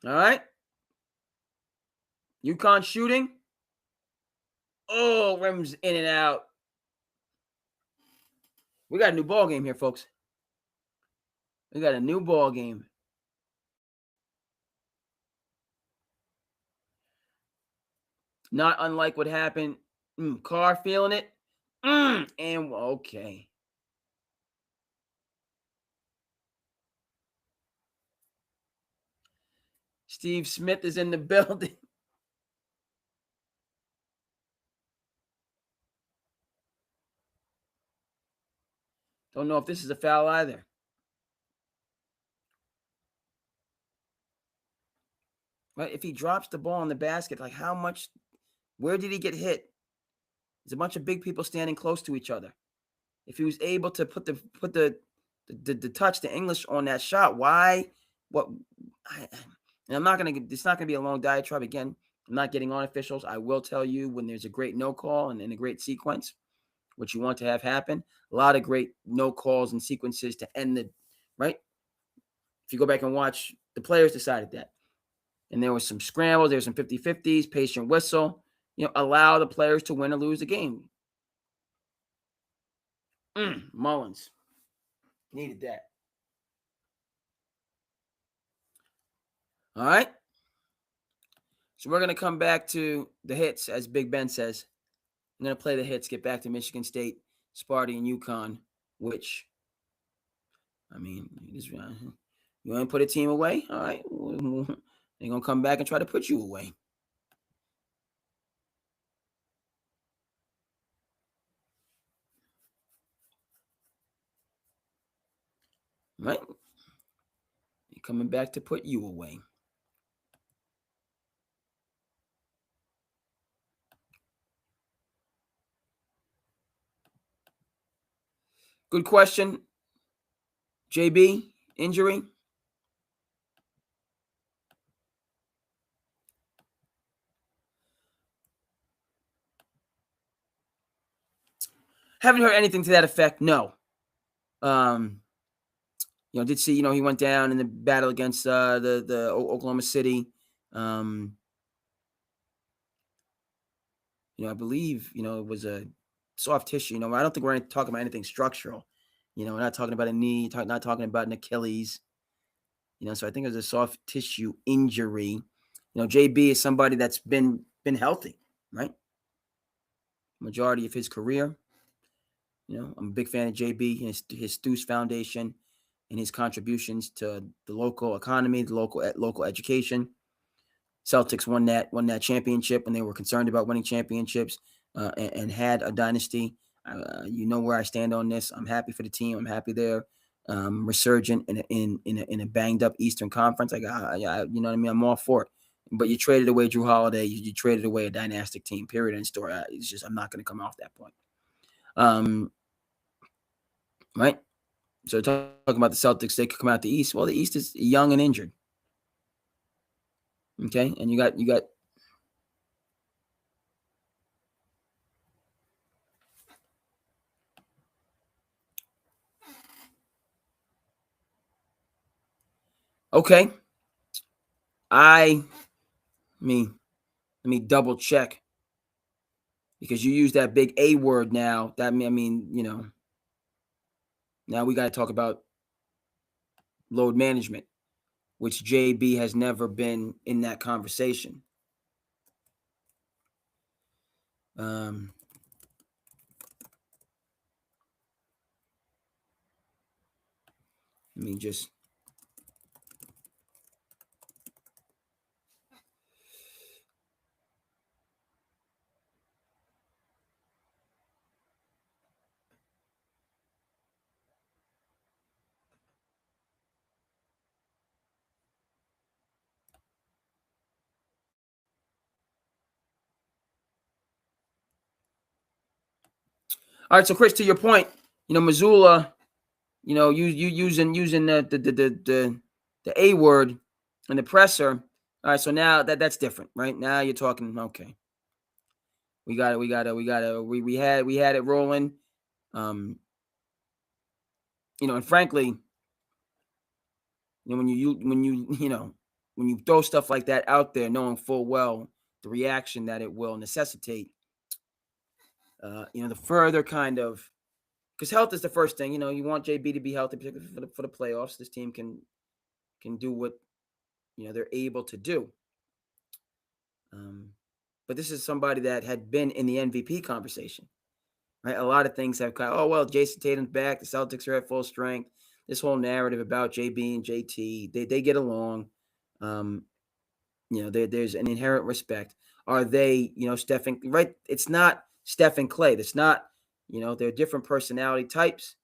All right. UConn shooting. Oh, rims in and out. We got a new ball game here, folks. We got a new ball game. Not unlike what happened. Carr feeling it. And okay. Steve Smith is in the building. Don't know if this is a foul either. Right? If he drops the ball in the basket, like how much, where did he get hit? There's a bunch of big people standing close to each other. If he was able to put the touch, the English on that shot, why? And it's not gonna be a long diatribe again. I'm not getting on officials. I will tell you when there's a great no call and a great sequence, what you want to have happen. A lot of great no calls and sequences to end the right. If you go back and watch, the players decided that. And there was some scrambles, there was some 50-50s, patient whistle, allow the players to win or lose the game. Mullins needed that. All right. So we're going to come back to the hits, as Big Ben says. I'm going to play the hits, get back to Michigan State, Sparty, and UConn, which, I mean, you want to put a team away? All right. They're going to come back and try to put you away. Right? You're coming back to put you away. Good question. JB, injury? Haven't heard anything to that effect, no. Did see, he went down in the battle against the Oklahoma City. I believe, it was a soft tissue. I don't think we're talking about anything structural. We're not talking about a knee, not talking about an Achilles. So I think it was a soft tissue injury. JB is somebody that's been healthy, right? Majority of his career. I'm a big fan of JB, his Stoosh Foundation, and his contributions to the local economy, the local education. Celtics won that championship when they were concerned about winning championships and had a dynasty. You know where I stand on this. I'm happy for the team. I'm happy they're resurgent in a banged up Eastern Conference. You know what I mean. I'm all for it. But you traded away Drew Holiday. You traded away a dynastic team. Period. End story. It's just I'm not going to come off that point. Right. So talking about the Celtics, they could come out the East. Well, the East is young and injured. Okay, and you got. Okay. Let me double check because you use that big A word now. That now we got to talk about load management, which JB has never been in that conversation. Let me just. All right, so Chris, to your point, Missoula, you using the A word and the presser. All right, so now that's different, right? Now you're talking okay. We had it rolling. And frankly, when you throw stuff like that out there, knowing full well the reaction that it will necessitate, the further kind of, because health is the first thing. You want JB to be healthy, particularly for the playoffs. This team can do what they're able to do. But this is somebody that had been in the MVP conversation, right? A lot of things have kind of, Jason Tatum's back. The Celtics are at full strength. This whole narrative about JB and JT, they get along. There's an inherent respect. Are they, Stephen, right? It's not Steph and Clay. It's not, they're different personality types.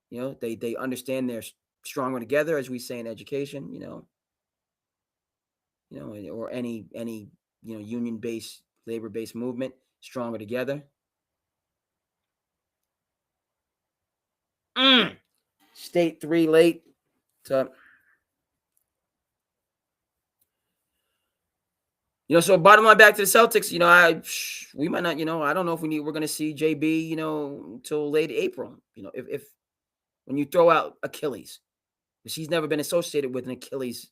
They understand they're stronger together, as we say in education, or any union-based, labor-based movement, stronger together. State 3 late. So, so bottom line, back to the Celtics, we might not, I don't know if we're going to see JB, until late April, if when you throw out Achilles, because he's never been associated with an Achilles,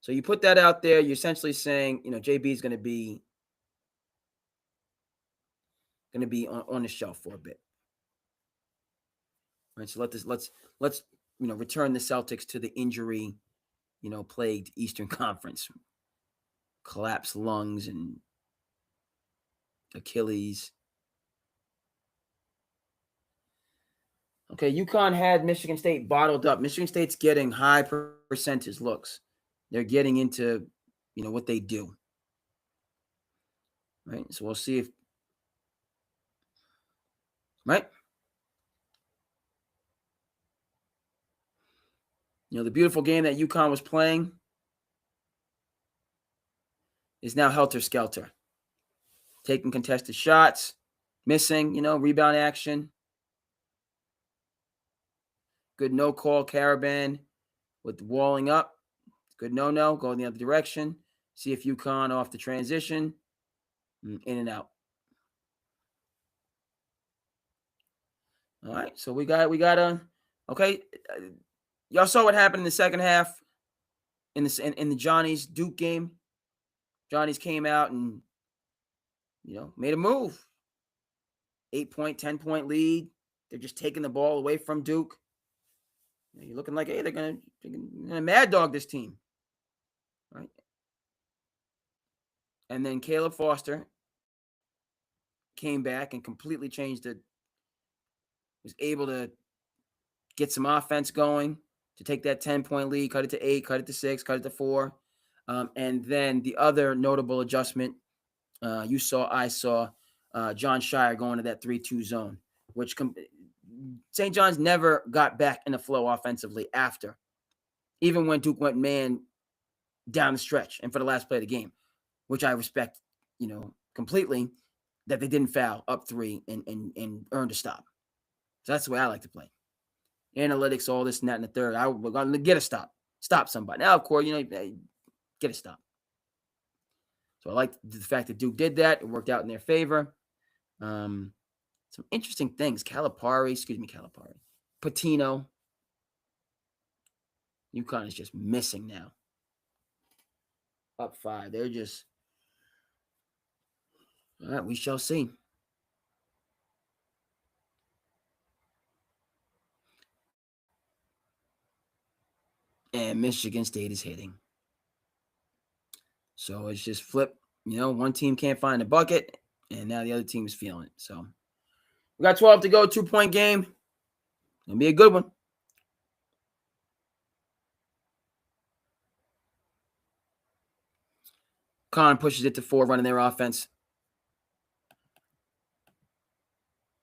So you put that out there, you're essentially saying, JB is going to be on the shelf for a bit. Right. So let's return the Celtics to the injury, plagued Eastern Conference. Collapsed lungs and Achilles. Okay, UConn had Michigan State bottled up. Michigan State's getting high percentage looks. They're getting into, what they do. Right? So we'll see if, right? The beautiful game that UConn was playing is now helter-skelter. Taking contested shots, missing, rebound action. Good no-call, Karaban with walling up. Good no-no, go in the other direction. See if UConn off the transition. In and out. All right, so we got okay. Y'all saw what happened in the second half in the Johnny's Duke game. Johnny's came out and made a move. 8-point, 10-point lead. They're just taking the ball away from Duke. You're looking like, hey, they're gonna mad dog this team, right? And then Caleb Foster came back and completely changed it. Was able to get some offense going to take that 10-point lead, cut it to 8, cut it to 6, cut it to 4. And then the other notable adjustment I saw John Scheyer going to that 3-2 zone, which St. John's never got back in the flow offensively after, even when Duke went man down the stretch and for the last play of the game, which I respect, completely, that they didn't foul up 3 and earned a stop. So that's the way I like to play. Analytics, all this and that and the third. We're going to get a stop. Stop somebody. Now, of course, get a stop. So I like the fact that Duke did that. It worked out in their favor. Some interesting things. Calipari. Pitino. UConn is just missing now. Up 5. They're just... All right, we shall see. And Michigan State is hitting. So it's just flip. One team can't find a bucket, and now the other team is feeling it. So we got 12 to go, 2-point game. Gonna be a good one. Con pushes it to 4, running their offense.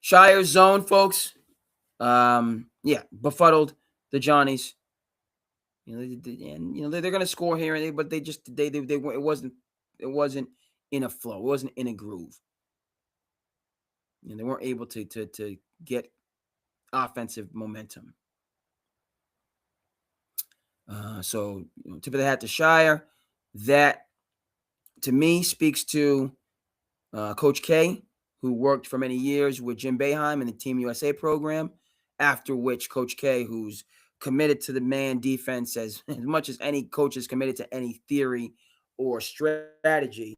Scheyer zone, folks. Befuddled the Johnnies. They're gonna score here and there, but it wasn't in a flow. It wasn't in a groove. They weren't able to get offensive momentum. So tip of the hat to Scheyer. That to me speaks to Coach K, who worked for many years with Jim Boeheim in the Team USA program. After which Coach K, who's committed to the man defense as much as any coach is committed to any theory or strategy,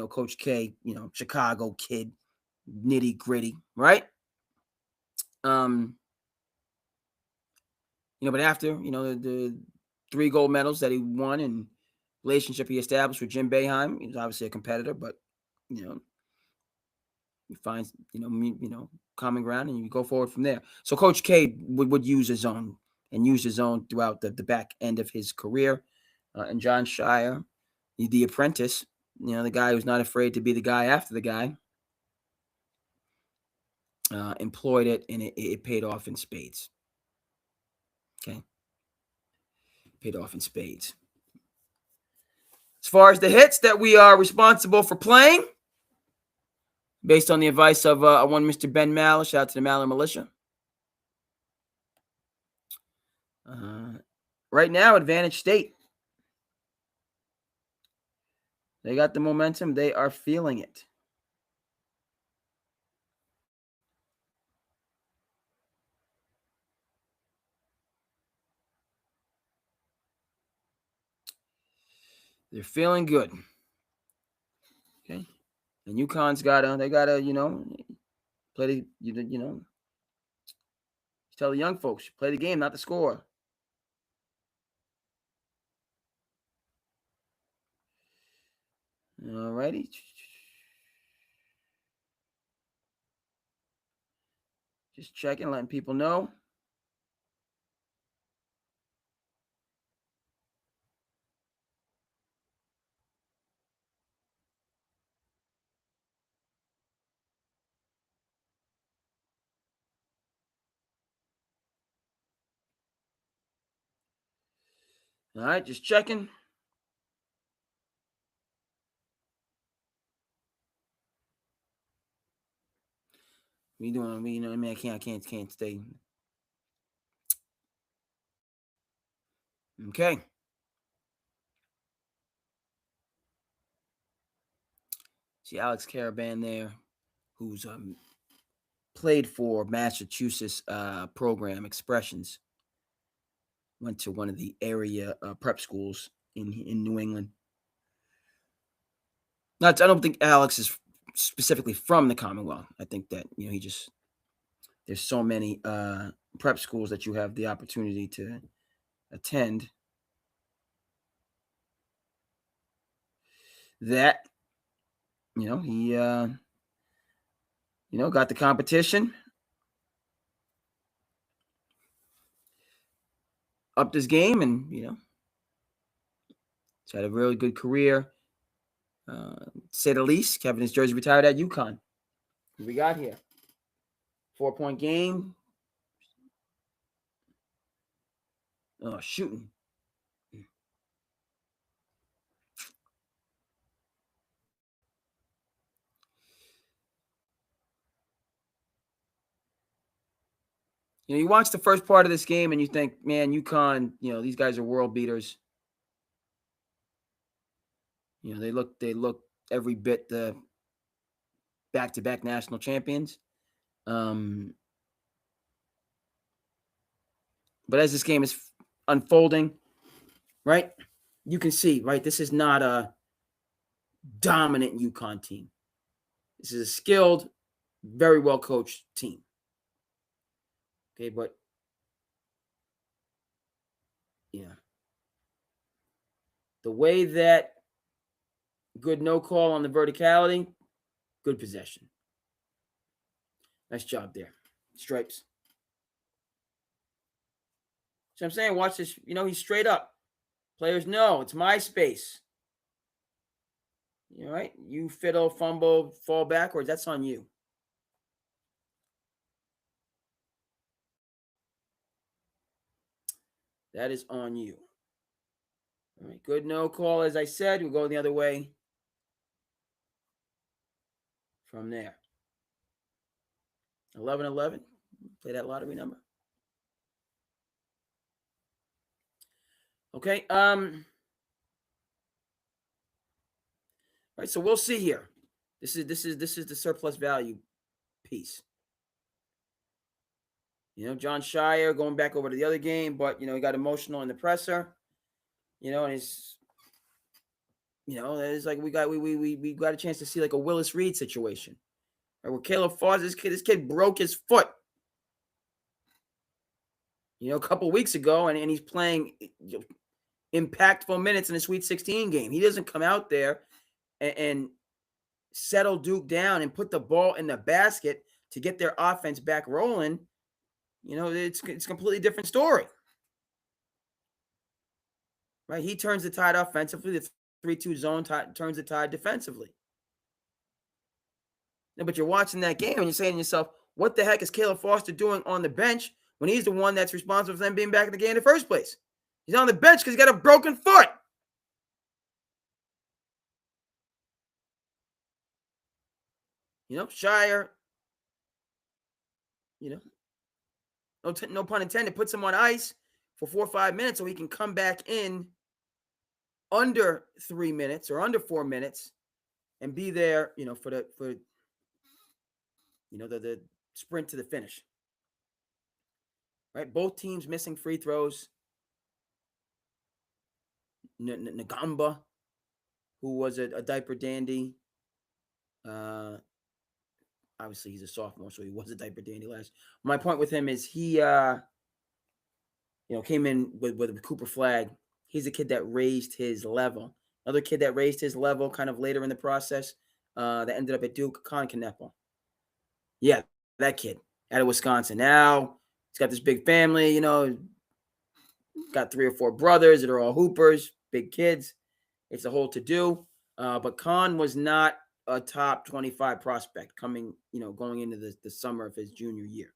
Coach K, Chicago kid, nitty gritty, right? But after, the 3 gold medals that he won and relationship he established with Jim Boeheim, he was obviously a competitor, but, he finds, common ground and you go forward from there. So Coach K would use his own and used his own throughout the back end of his career. And John Scheyer, the apprentice, the guy who's not afraid to be the guy after the guy, employed it, and it paid off in spades. Okay. Paid off in spades. As far as the hits that we are responsible for playing, based on the advice of one Mr. Ben Maller, shout out to the Maller Militia. Right now, Advantage State. They got the momentum. They are feeling it. They're feeling good. Okay. And UConn's gotta play the, tell the young folks, play the game, not the score. All righty. Just checking, letting people know. All right, just checking. We doing, you know what I mean? I can't stay. Okay. See Alex Karaban there, who's played for Massachusetts program Expressions. Went to one of the area prep schools in New England. I don't think Alex is specifically from the Commonwealth. I think that he just there's so many prep schools that you have the opportunity to attend that he got the competition, upped his game, and he's had a really good career. Say the least. Kevin his jersey retired at UConn. What we got here? 4-point game. Oh, shooting. You watch the first part of this game and you think, man, UConn, these guys are world beaters. They look every bit the back-to-back national champions. But as this game is unfolding, right, you can see, right, this is not a dominant UConn team. This is a skilled, very well-coached team. Okay, but, the way that good no call on the verticality, good possession. Nice job there. Stripes. So I'm saying, watch this. He's straight up. Players know it's my space. Right? You fiddle, fumble, fall backwards. That's on you. That is on you. All right. Good no call. As I said, we'll go the other way from there. 11-11. Play that lottery number. Okay. All right. So we'll see here. This is the surplus value piece. John Scheyer going back over to the other game, but he got emotional in the presser. And it's it's like we got a chance to see like a Willis Reed situation, right, where Caleb Foss, this kid broke his foot, a couple weeks ago, and he's playing impactful minutes in a Sweet 16 game. He doesn't come out there and settle Duke down and put the ball in the basket to get their offense back rolling. It's a completely different story. Right? He turns the tide offensively. The 3-2 zone turns the tide defensively. No, but you're watching that game and you're saying to yourself, what the heck is Caleb Foster doing on the bench when he's the one that's responsible for them being back in the game in the first place? He's on the bench because he's got a broken foot. Scheyer, no pun intended, puts him on ice for 4 or 5 minutes so he can come back in under 3 minutes or under 4 minutes and be there, for the sprint to the finish. Right? Both teams missing free throws. Ngamba, who was a diaper dandy. Obviously, he's a sophomore, so he was a diaper dandy last. My point with him is he, came in with a Cooper flag. He's a kid that raised his level. Another kid that raised his level kind of later in the process that ended up at Duke, Con Kneppel. Yeah, that kid out of Wisconsin. Now he's got this big family, got 3 or 4 brothers that are all hoopers, big kids. It's a whole to-do. But Con was not a top 25 prospect going into the summer of his junior year.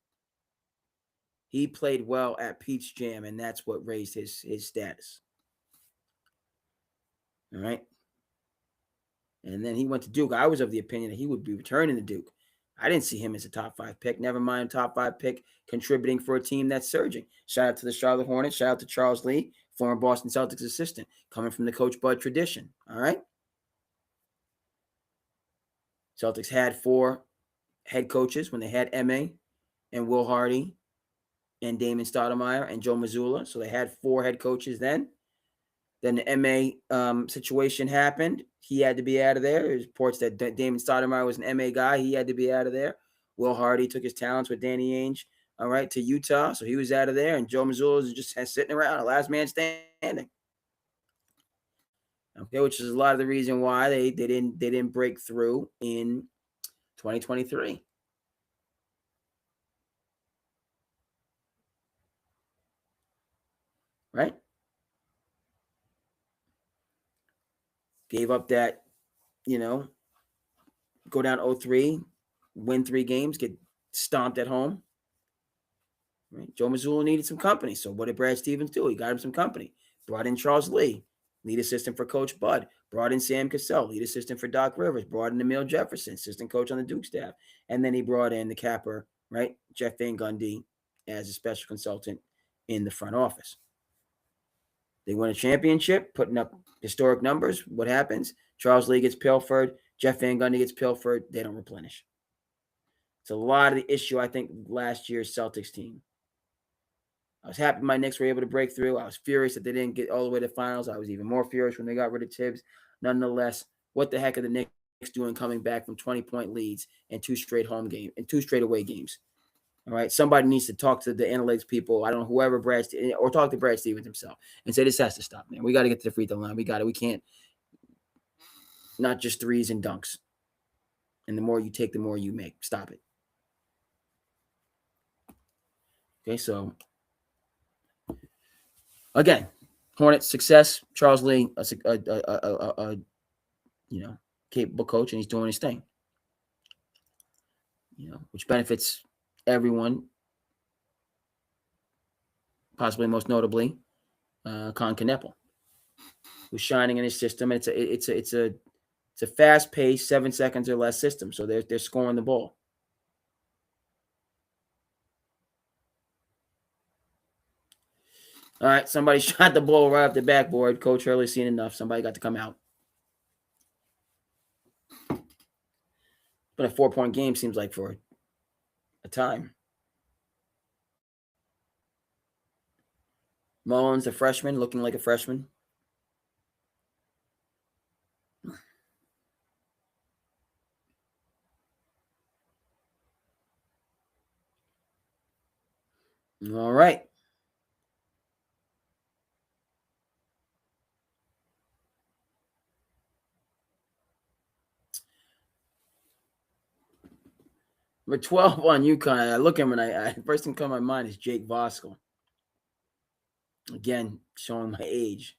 He played well at Peach Jam, and that's what raised his status. All right. And then he went to Duke. I was of the opinion that he would be returning to Duke. I didn't see him as a top 5 pick. Never mind top 5 pick contributing for a team that's surging. Shout out to the Charlotte Hornets. Shout out to Charles Lee, former Boston Celtics assistant, coming from the Coach Bud tradition. All right. Celtics had 4 head coaches when they had M.A. and Will Hardy and Damon Stoudemire and Joe Mazzulla. So they had 4 head coaches then. Then the M.A. Situation happened. He had to be out of there. There's reports that Damon Stoudemire was an M.A. guy. He had to be out of there. Will Hardy took his talents with Danny Ainge, all right, to Utah. So he was out of there. And Joe Mazzulla was just sitting around, a last man standing. Okay, which is a lot of the reason why they didn't break through in 2023. Right? Gave up that, go down 0-3, win 3 games, get stomped at home. Right? Joe Mazzulla needed some company. So what did Brad Stevens do? He got him some company. Brought in Charles Lee, lead assistant for Coach Bud. Brought in Sam Cassell, lead assistant for Doc Rivers. Brought in Emil Jefferson, assistant coach on the Duke staff. And then he brought in the capper, right, Jeff Van Gundy, as a special consultant in the front office. They win a championship, putting up historic numbers. What happens? Charles Lee gets pilfered. Jeff Van Gundy gets pilfered. They don't replenish. It's a lot of the issue, I think, last year's Celtics team. I was happy my Knicks were able to break through. I was furious that they didn't get all the way to the finals. I was even more furious when they got rid of Tibbs. Nonetheless, what the heck are the Knicks doing coming back from 20-point leads and 2 straight home games and 2 straight away games? All right, somebody needs to talk to the analytics people. I don't know, whoever or talk to Brad Stevens himself and say this has to stop, man. We got to get to the free throw line. We got it. We can't not just threes and dunks. And the more you take, the more you make. Stop it. Okay, so again, Hornets success. Charles Lee, a capable coach, and he's doing his thing. Which benefits everyone. Possibly most notably, Con Kneppel, who's shining in his system. And it's a fast-paced 7 seconds or less system, so they're scoring the ball. All right, somebody shot the ball right off the backboard. Coach Hurley seen enough. Somebody got to come out. But a 4-point game seems like for a time. Mullins, a freshman, looking like a freshman. All right. Number 12 on UConn. I look at him and I first thing come to my mind is Jake Voskuhl. Again, showing my age.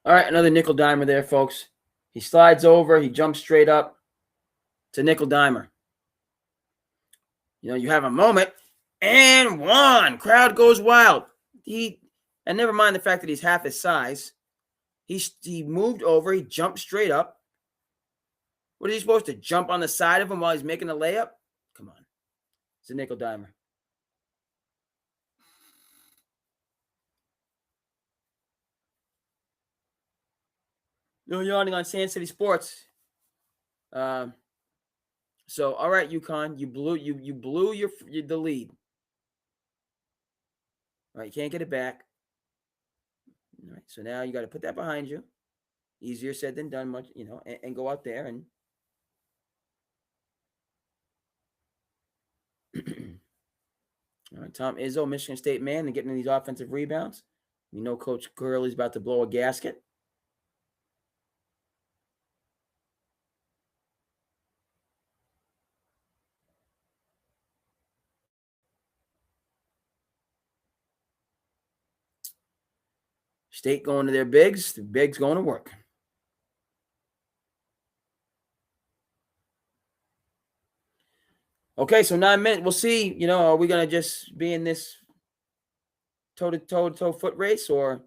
All right, another nickel dimer there, folks. He slides over. He jumps straight up. It's a nickel dimer. You have a moment, and one. Crowd goes wild. And never mind the fact that he's half his size. He moved over. He jumped straight up. What is he supposed to jump on the side of him while he's making a layup? Come on. It's a nickel dimer. No yawning on SandCity Sports. So, all right, UConn, you blew the lead. All right, you can't get it back. All right, so now you got to put that behind you. Easier said than done, much, and go out there and all right, Tom Izzo, Michigan State man, and getting these offensive rebounds. Coach Hurley's about to blow a gasket. State going to their bigs. The bigs going to work. Okay, so 9 minutes. We'll see. You know, are we going to just be in this toe-to-toe foot race, or,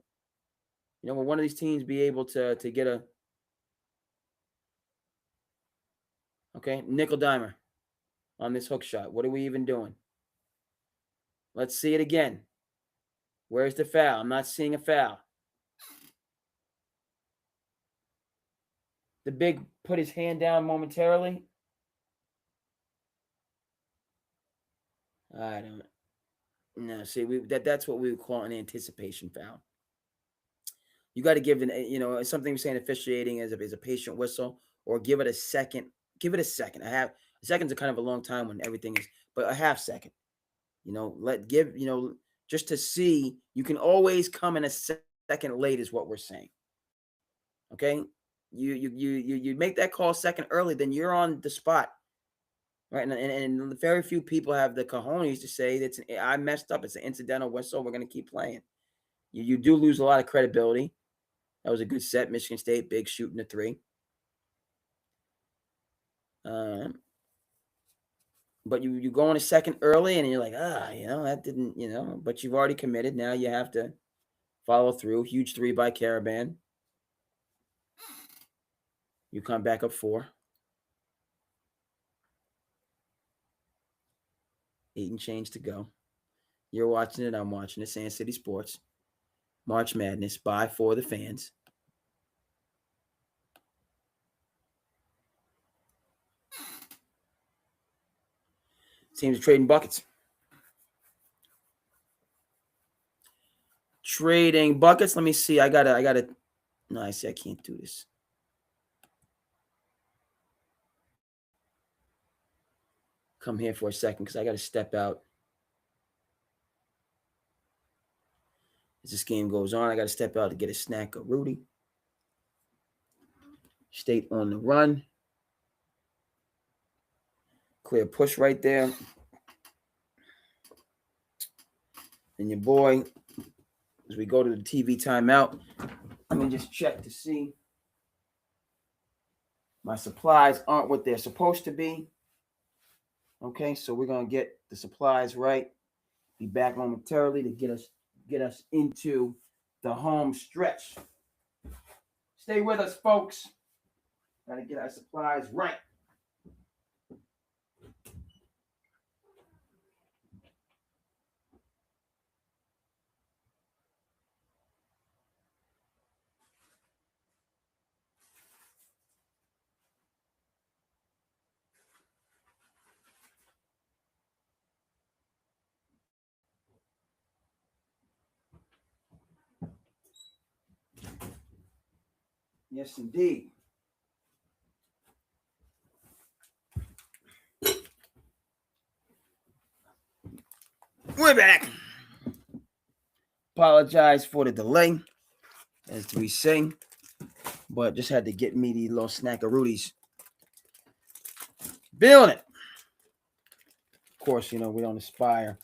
you know, will one of these teams be able to get a, okay, nickel dimer on this hook shot? What are we even doing? Let's see it again. Where's the foul? I'm not seeing a foul. The big put his hand down momentarily. I don't know. See, that's what we would call an anticipation foul. You got to give it, you know, something we're saying officiating is a patient whistle, or give it a second. Give it a second. A second's a kind of a long time when everything is, but a half second. You know, just to see. You can always come in a second late, is what we're saying. Okay, you make that call second early, then you're on the spot, right? And very few people have the cojones to say that I messed up. It's an incidental whistle. We're going to keep playing. You do lose a lot of credibility. That was a good set. Michigan State, big shooting the three. But you go in a second early, and you're like, you know, that didn't, you know, but you've already committed. Now you have to follow through. Huge three by Karaban. You come back up 4. 8 and change to go. You're watching it. I'm watching it. SandCity Sports. March Madness by for the fans. Teams are trading buckets. Trading buckets. Let me see. I gotta. No, I see. I can't do this. Come here for a second because I got to step out. As this game goes on, I got to step out to get a snack of Rudy. State on the run. Clear push right there. And your boy, as we go to the TV timeout, let me just check to see. My supplies aren't what they're supposed to be. Okay, so we're going to get the supplies right. Be back momentarily to get us into the home stretch. Stay with us, folks. Got to get our supplies right. Yes, indeed. We're back. Apologize for the delay, as we say, but just had to get me the little snack of Rudy's. Feeling it. Of course, you know, we don't aspire.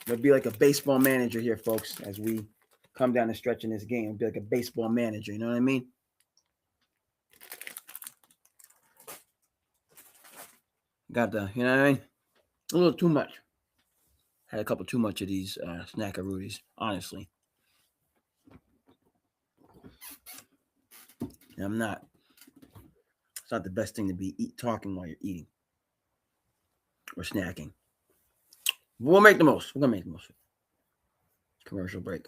It'll be like a baseball manager here, folks, as we come down the stretch in this game. It'll be like a baseball manager, you know what I mean? Got the, you know what I mean? A little too much. Had a couple too much of these snackaroonies, honestly. And I'm not. It's not the best thing to be talking while you're eating or snacking. We'll make the most. We're going to make the most of it. Commercial break.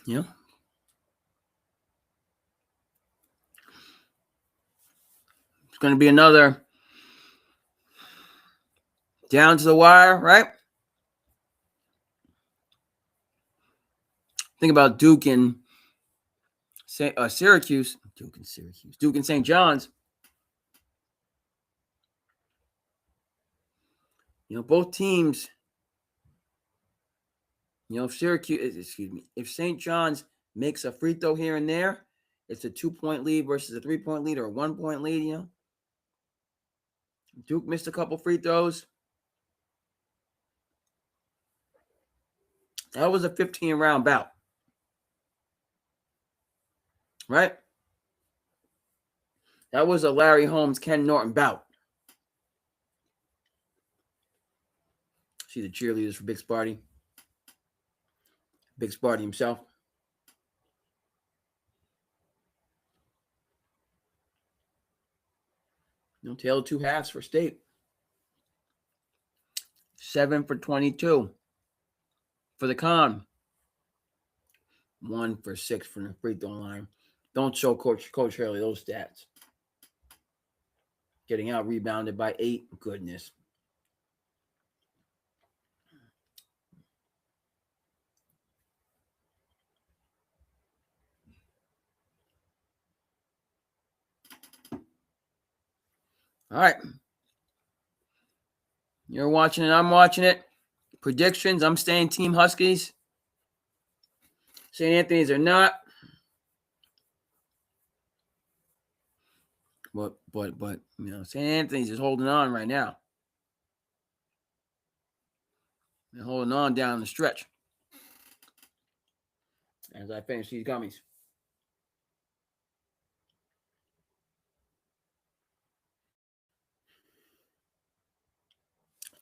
Yeah. It's going to be another down to the wire, right? Think about Duke and Syracuse. Duke and St. John's. You know, both teams, you know, if St. John's makes a free throw here and there, it's a 2-point lead versus a 3-point lead or a 1-point lead, you know. Duke missed a couple free throws. That was a 15-round bout. Right? That was a Larry Holmes, Ken Norton bout. See the cheerleaders for Big Sparty. Big Sparty himself. No tail of two halves for State. 7 for 22 for the Con. 1 for 6 from the free throw line. Don't show Coach Hurley those stats. Getting out rebounded by 8. Goodness. All right. You're watching it. I'm watching it. Predictions. I'm staying Team Huskies. St. Anthony's are not. But St. Anthony's is holding on right now. They're holding on down the stretch. As I finish these gummies.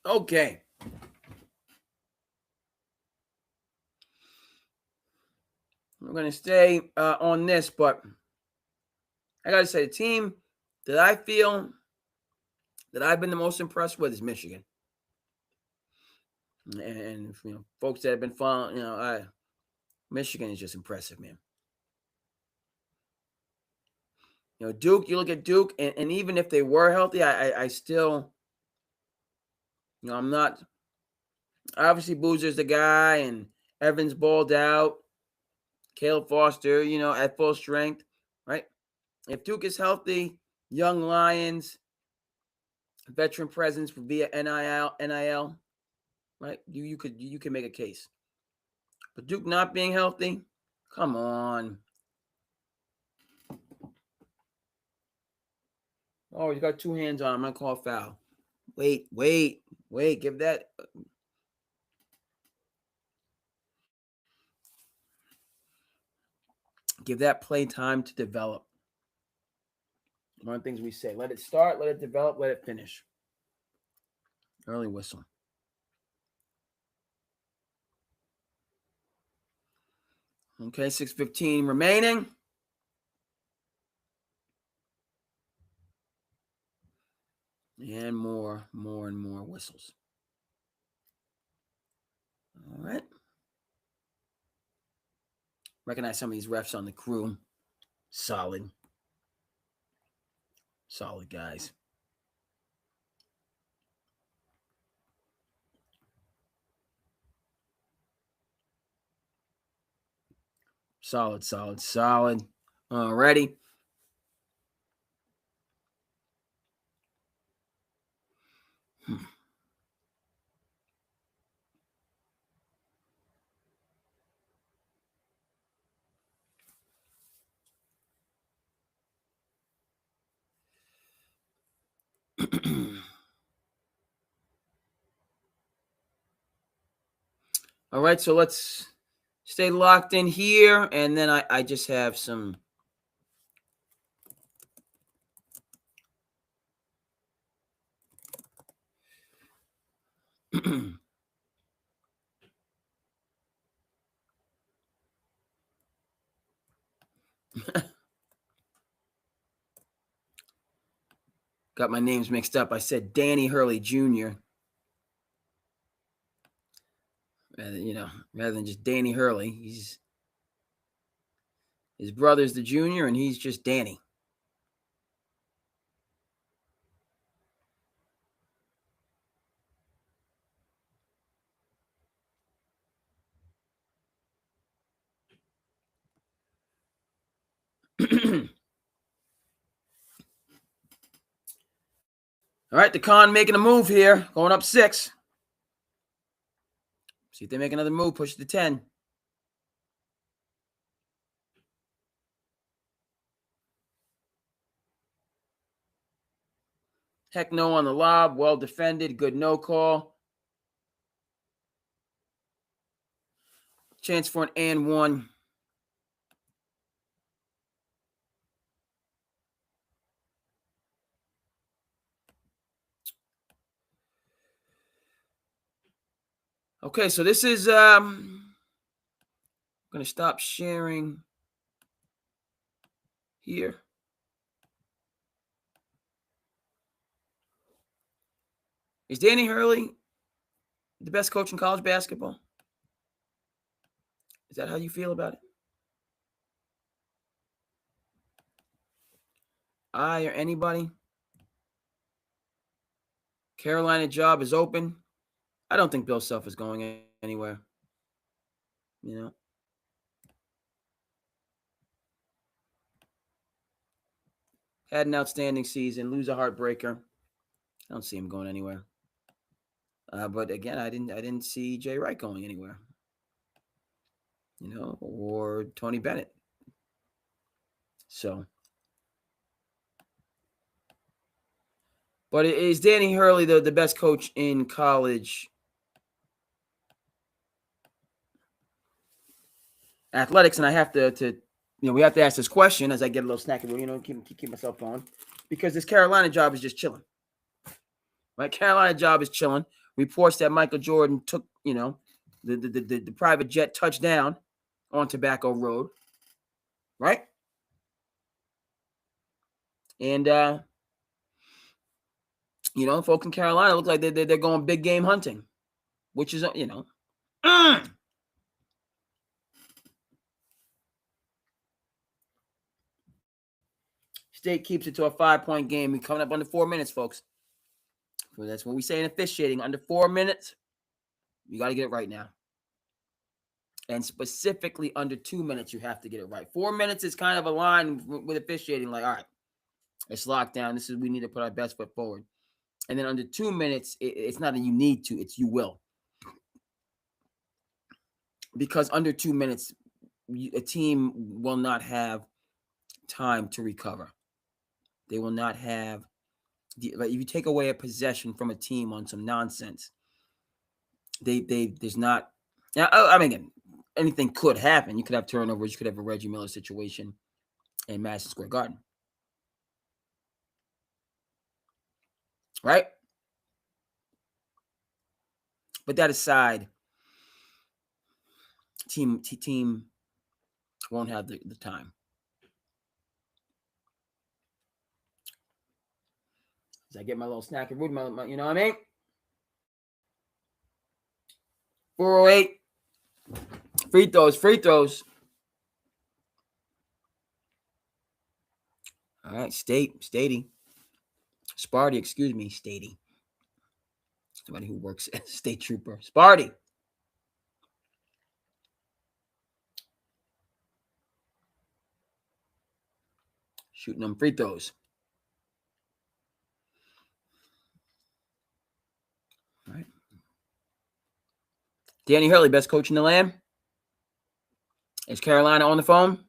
Okay. We're going to stay on this, but I got to say the team that I feel that I've been the most impressed with is Michigan. And folks that have been following, Michigan is just impressive, man. Duke, you look at Duke, and even if they were healthy, I still, I'm not. Obviously, Boozer's the guy, and Evans balled out. Caleb Foster, at full strength, right? If Duke is healthy, young Lions, veteran presence via NIL, right? You could make a case. But Duke not being healthy, come on. Oh, you got 2 hands on him. I'm going to call foul. Wait. Give that play time to develop. One of the things we say, let it start, let it develop, let it finish. Early whistle. Okay, 6:15 remaining. And more whistles. All right. Recognize some of these refs on the crew. Solid guys. Solid. Alrighty. All right, so let's stay locked in here, and then I just have some got my names mixed up. I said Danny Hurley Jr. Rather than just Danny Hurley. His brother's the junior, and he's just Danny. All right, the Con making a move here, going up 6. See if they make another move, push it to 10. Heck no on the lob, well defended, good no call. Chance for an and one. Okay, so this is I'm gonna stop sharing here. Is Danny Hurley the best coach in college basketball? Is that how you feel about it? I or anybody? Carolina job is open. I don't think Bill Self is going anywhere. You know, had an outstanding season, lose a heartbreaker. I don't see him going anywhere. But again, I didn't see Jay Wright going anywhere. You know, or Tony Bennett. So, but is Danny Hurley the best coach in college athletics? And I have to we have to ask this question as I get a little snacky, keep myself on, because this Carolina job is just chilling. Right, Carolina job is chilling. Reports that Michael Jordan took, the private jet touchdown on Tobacco Road, right? And folks in Carolina look like they're going big game hunting, which is State keeps it to a 5-point game. We're coming up under 4 minutes, folks. So that's what we say in officiating. Under 4 minutes, you got to get it right now. And specifically under 2 minutes, you have to get it right. 4 minutes is kind of a line with officiating. Like, all right, it's locked down. We need to put our best foot forward. And then under 2 minutes, it's not a you need to, it's you will. Because under 2 minutes, a team will not have time to recover. They will not have, if you take away a possession from a team on some nonsense, there's not, I mean, again, anything could happen. You could have turnovers. You could have a Reggie Miller situation in Madison Square Garden. Right? But that aside, team won't have the time. As I get my little snack of food, you know what I mean? 408. Free throws. All right, Stady. Sparty, excuse me, Stady. Somebody who works as a state trooper. Sparty. Shooting them free throws. All right. Danny Hurley, best coach in the land. Is Carolina on the phone?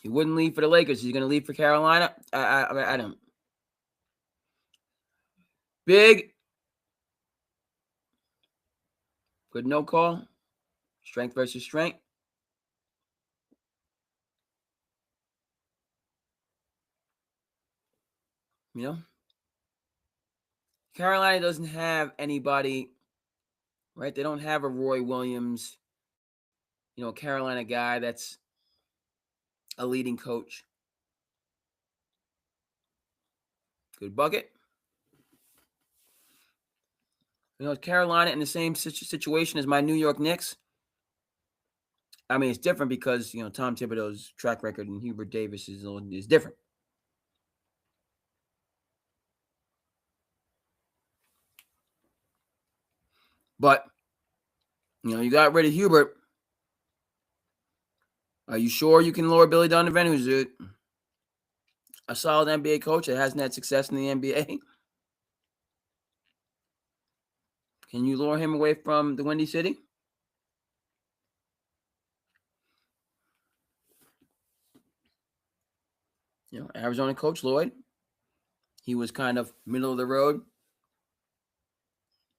He wouldn't leave for the Lakers. He's going to leave for Carolina. I don't. Big. Good no call. Strength versus strength. Carolina doesn't have anybody, right? They don't have a Roy Williams, Carolina guy that's a leading coach. Good bucket. Carolina in the same situation as my New York Knicks. I mean, it's different because, Tom Thibodeau's track record and Hubert Davis is different. But, you got rid of Hubert. Are you sure you can lower Billy Donovan, who's a solid NBA coach that hasn't had success in the NBA? Can you lure him away from the Windy City? Arizona coach Lloyd. He was kind of middle of the road.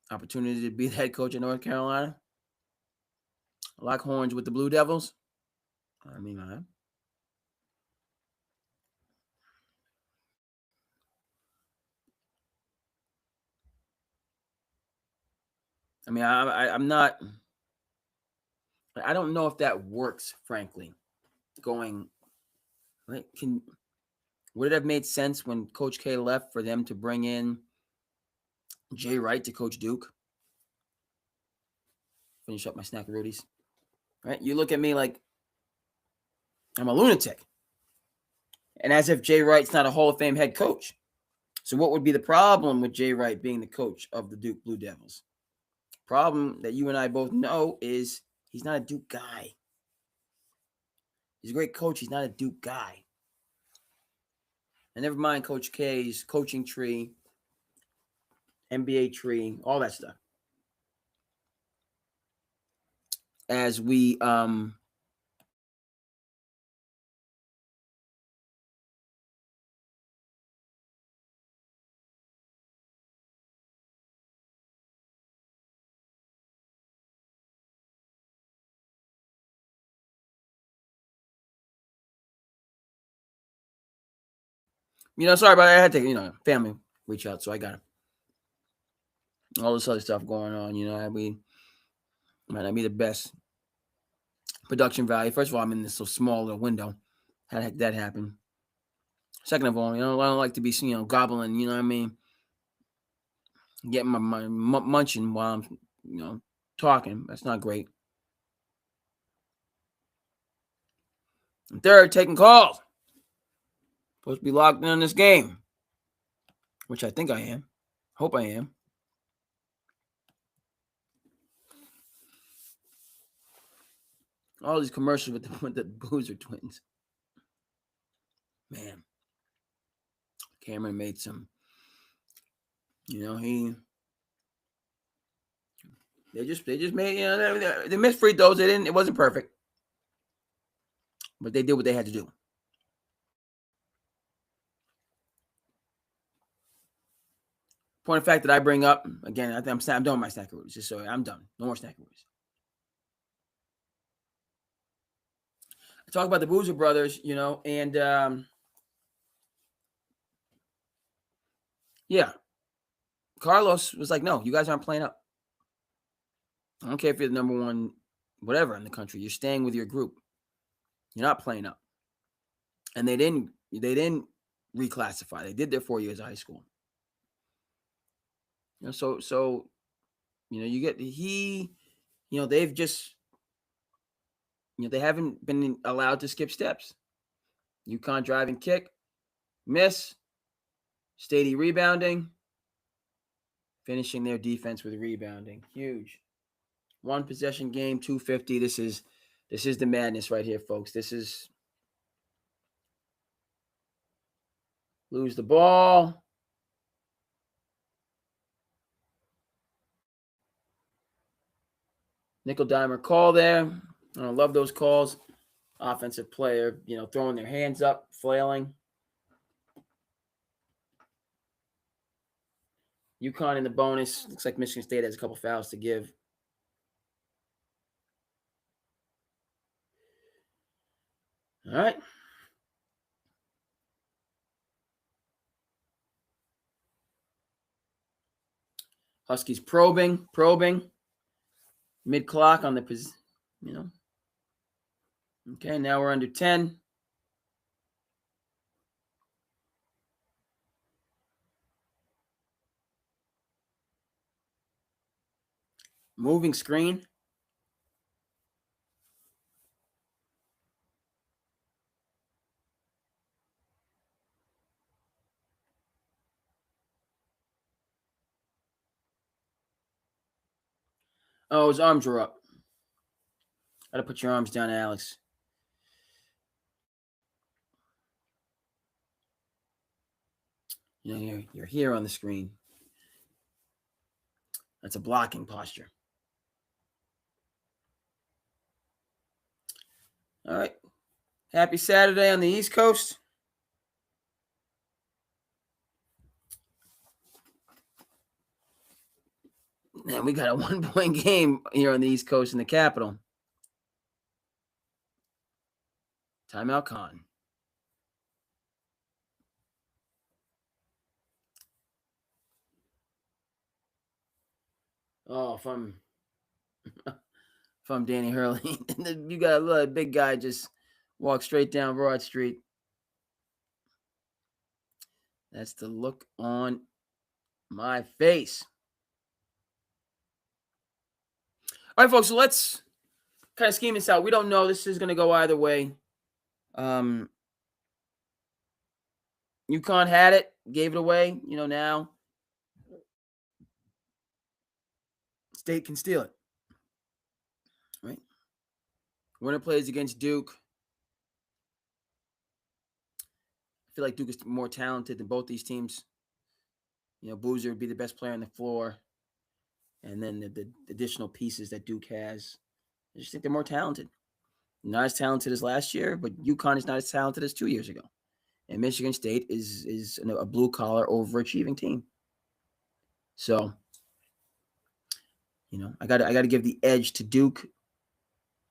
Opportunity to be the head coach in North Carolina. lock horns with the Blue Devils. I mean, I'm not. I don't know if that works, frankly. Going, right? Would it have made sense when Coach K left for them to bring in Jay Wright to coach Duke? Finish up my snack roadies. Right? You look at me like I'm a lunatic. And as if Jay Wright's not a Hall of Fame head coach. So what would be the problem with Jay Wright being the coach of the Duke Blue Devils? Problem that you and I both know is he's not a Duke guy. He's a great coach. He's not a Duke guy. And never mind Coach K's coaching tree, NBA tree, all that stuff. As we sorry about that. I had to, family reach out, so I got all this other stuff going on. Might not be the best production value. First of all, I'm in this so small little window. How the heck that happened? Second of all, I don't like to be, gobbling. You know what I mean? Getting my munching while I'm, talking. That's not great. And third, taking calls. Supposed to be locked in on this game, which I think I am. Hope I am. All these commercials with the Boozer twins. Man, Cameron made some. They just made, they missed free throws. It wasn't perfect, but they did what they had to do. Point of fact that I bring up again, I think I'm done with my snack routes. Just so I'm done. No more snack routes. I talk about the Boozer brothers, and yeah, Carlos was like, "No, you guys aren't playing up. I don't care if you're the number one, whatever in the country. You're staying with your group. You're not playing up." And they didn't reclassify. They did their 4 years of high school. So you get they've just they haven't been allowed to skip steps. UConn drive and kick, miss, Stady rebounding, finishing their defense with rebounding. Huge. One possession game, 250. This is the madness right here, folks. This is lose the ball. Nickel dimer call there. I love those calls. Offensive player, throwing their hands up, flailing. UConn in the bonus. Looks like Michigan State has a couple fouls to give. All right. Huskies probing. Mid-clock on the, Okay, now we're under 10. Moving screen. Oh, his arms are up. Got to put your arms down, Alex. You're here on the screen. That's a blocking posture. All right. Happy Saturday on the East Coast. Man, we got a 1-point game here on the East Coast in the capital. Timeout Con. Oh, if I'm Danny Hurley, you got a little big guy just walk straight down Broad Street. That's the look on my face. All right, folks, so let's kind of scheme this out. We don't know. This is going to go either way. UConn had it, gave it away. Now State can steal it. Right? Winner plays against Duke. I feel like Duke is more talented than both these teams. Boozer would be the best player on the floor. And then the additional pieces that Duke has, I just think they're more talented. Not as talented as last year, but UConn is not as talented as 2 years ago. And Michigan State is a blue-collar, overachieving team. So, I got to give the edge to Duke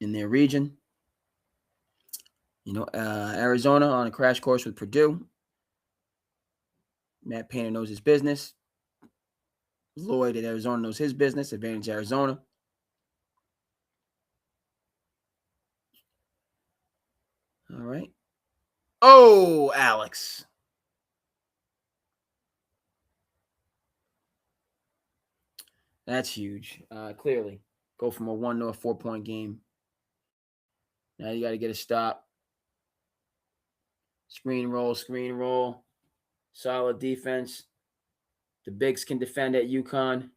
in their region. Arizona on a crash course with Purdue. Matt Painter knows his business. Lloyd at Arizona knows his business. Advantage Arizona. All right. Oh, Alex. That's huge. Clearly. Go from a 1 to a 4-point game. Now you got to get a stop. Screen roll. Solid defense. The bigs can defend at UConn.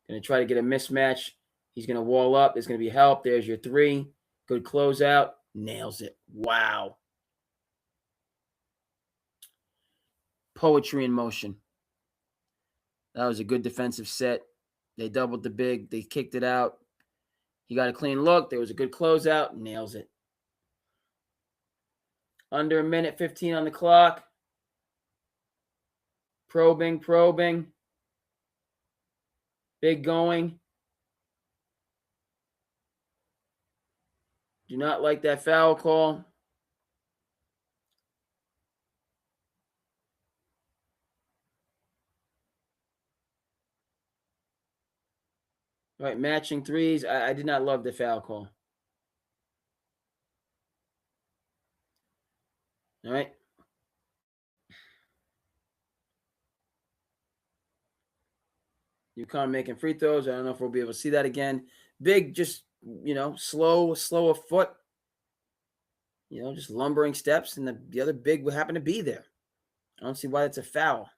Going to try to get a mismatch. He's going to wall up. There's going to be help. There's your 3. Good closeout. Nails it. Wow. Poetry in motion. That was a good defensive set. They doubled the big. They kicked it out. He got a clean look. There was a good closeout. Nails it. Under a minute 15 on the clock. Probing. Big going. Do not like that foul call. All right, matching threes. I did not love the foul call. All right. UConn making free throws. I don't know if we'll be able to see that again. Big, just, slow of foot. Just lumbering steps, and the other big would happen to be there. I don't see why that's a foul.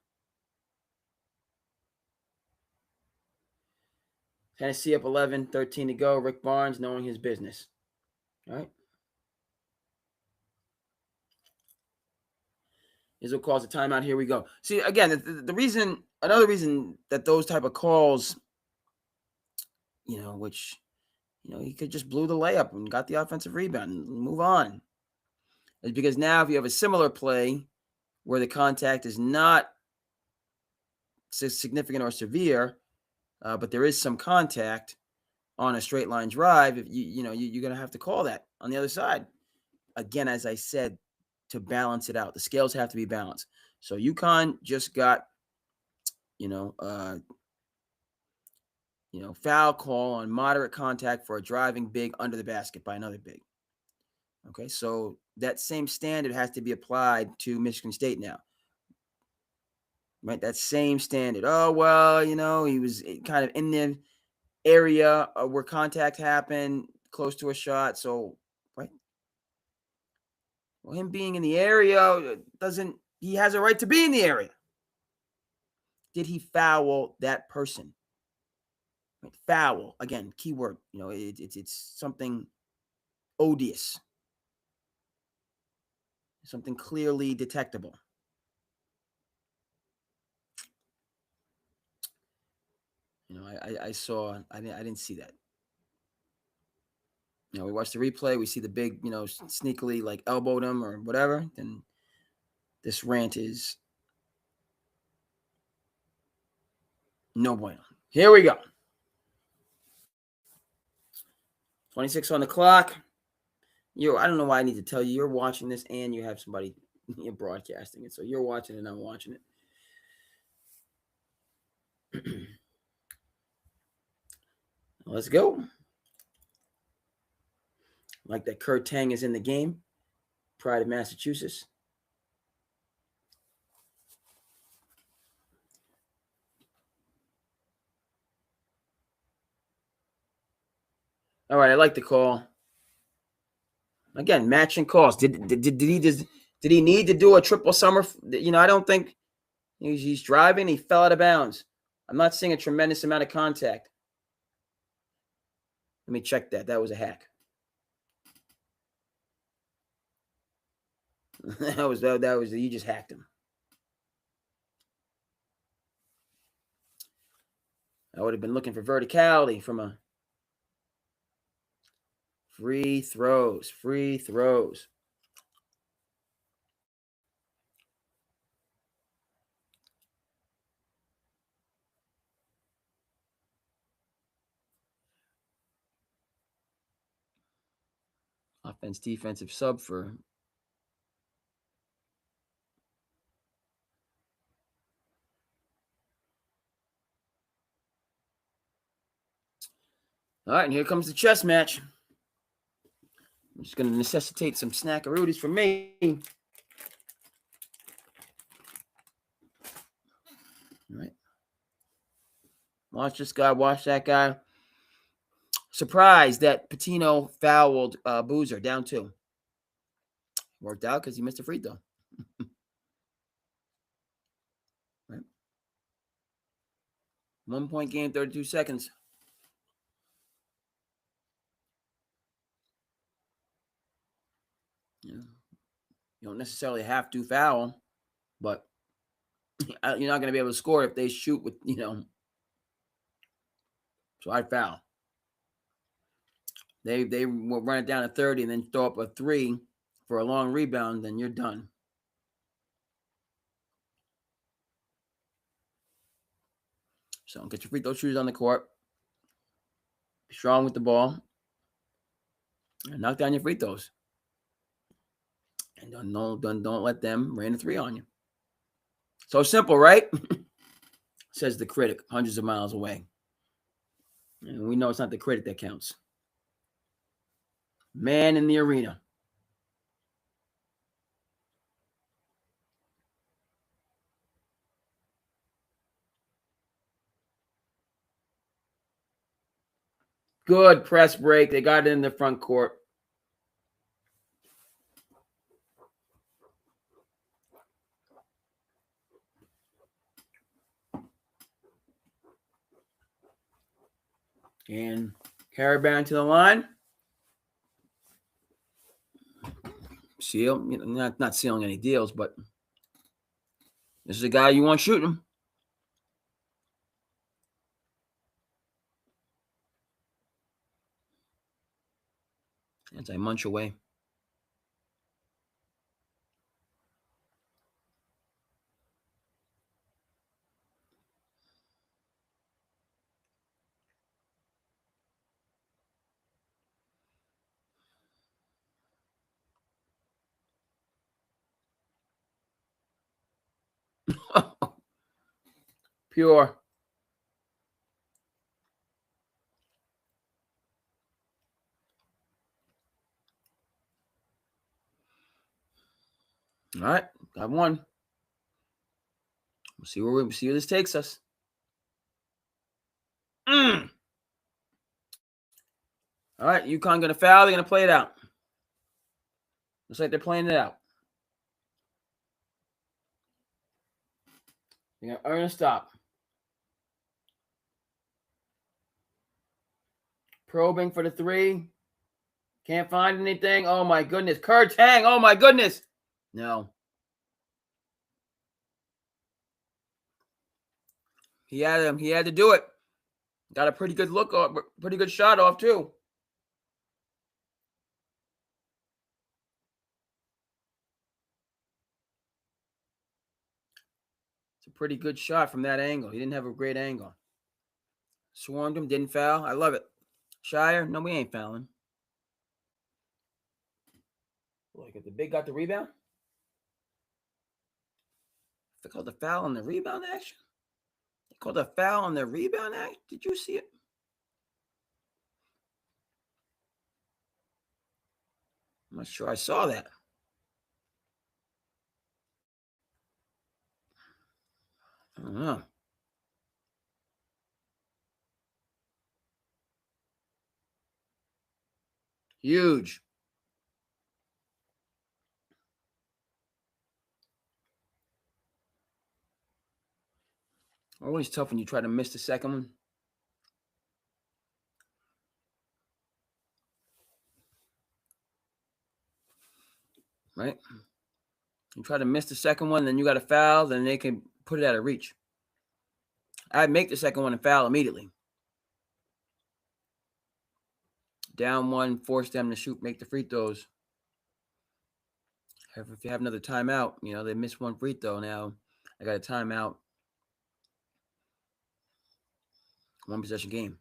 Tennessee up 11, 13 to go. Rick Barnes knowing his business. All right. Izzo calls a timeout. Here we go. See, again, another reason that those type of calls, which, he could just blew the layup and got the offensive rebound and move on, is because now if you have a similar play where the contact is not significant or severe, but there is some contact on a straight line drive, you're going to have to call that on the other side. Again, as I said, to balance it out, the scales have to be balanced. So UConn just got, foul call on moderate contact for a driving big under the basket by another big. Okay, so that same standard has to be applied to Michigan State now. Right, that same standard. Oh, well, he was kind of in the area where contact happened, close to a shot. So, right. Well, him being in the area he has a right to be in the area. Did he foul that person? Right, foul, again, keyword, it's something odious. Something clearly detectable. I didn't see that. We watch the replay. We see the big, sneakily like elbowed him or whatever. Then this rant is no bueno. Here we go. 26 on the clock. I don't know why I need to tell you. You're watching this and you have somebody you're broadcasting it. So you're watching it and I'm watching it. Let's go. Like that Kurt Tang is in the game. Pride of Massachusetts. All right, I like the call. Again, matching calls. Did he need to do a triple summer? I don't think he's driving. He fell out of bounds. I'm not seeing a tremendous amount of contact. Let me check that. That was a hack. that was you just hacked him. I would have been looking for verticality from a free throws. Offense, defensive sub for all right, and here comes the chess match. I'm just going to necessitate some snackaroodies for me. All right. Watch this guy. Watch that guy. Surprised that Pitino fouled Boozer down 2. Worked out because he missed a free throw. Right. 1 point game, 32 seconds. Yeah. You don't necessarily have to foul, but you're not going to be able to score if they shoot with, So I'd foul. They will run it down to 30 and then throw up a 3 for a long rebound, then you're done. So get your free throw shooters on the court. Be strong with the ball. And knock down your free throws. And don't let them rain a 3 on you. So simple, right? Says the critic, hundreds of miles away. And we know it's not the critic that counts. Man in the arena. Good press break. They got it in the front court. And Karaban to the line. Seal, not sealing any deals, but this is a guy you want shooting. As I munch away. Pure. All right, got one. We'll see where this takes us. All right, UConn gonna foul. They're gonna play it out. Looks like they're playing it out. They're gonna earn a stop. Probing for the 3. Can't find anything. Oh my goodness. Kurt Tang. Oh my goodness. No. He had to do it. Got a pretty good look off, pretty good shot off too. It's a pretty good shot from that angle. He didn't have a great angle. Swarmed him, didn't foul. I love it. Scheyer, no, we ain't fouling. Look at the big got the rebound. They called the foul on the rebound action. They called a foul on the rebound action. Did you see it? I'm not sure I saw that. I don't know. Huge. Always tough when you try to miss the second one. Right? You try to miss the second one, then you got a foul, then they can put it out of reach. I'd make the second one and foul immediately. Down one, force them to shoot, make the free throws. If you have another timeout, they miss one free throw now. I got a timeout. One possession game.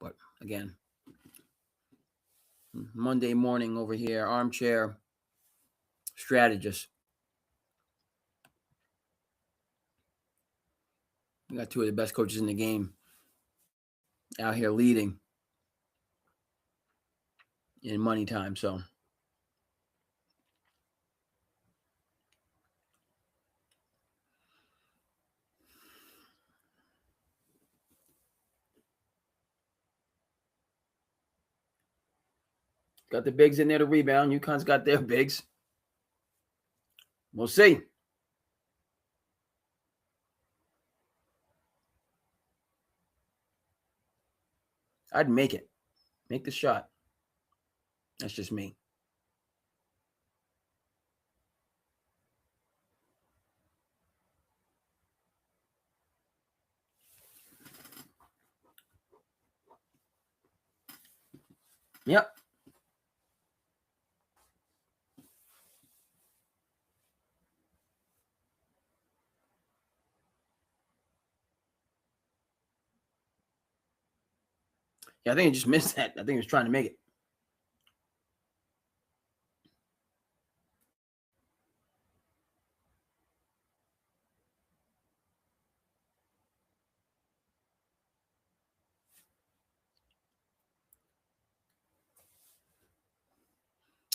But again, Monday morning over here, armchair strategist. We got two of the best coaches in the game out here leading in money time. So got the bigs in there to rebound. UConn's got their bigs. We'll see. I'd make it. Make the shot. That's just me. Yep. Yeah, I think he just missed that. I think he was trying to make it.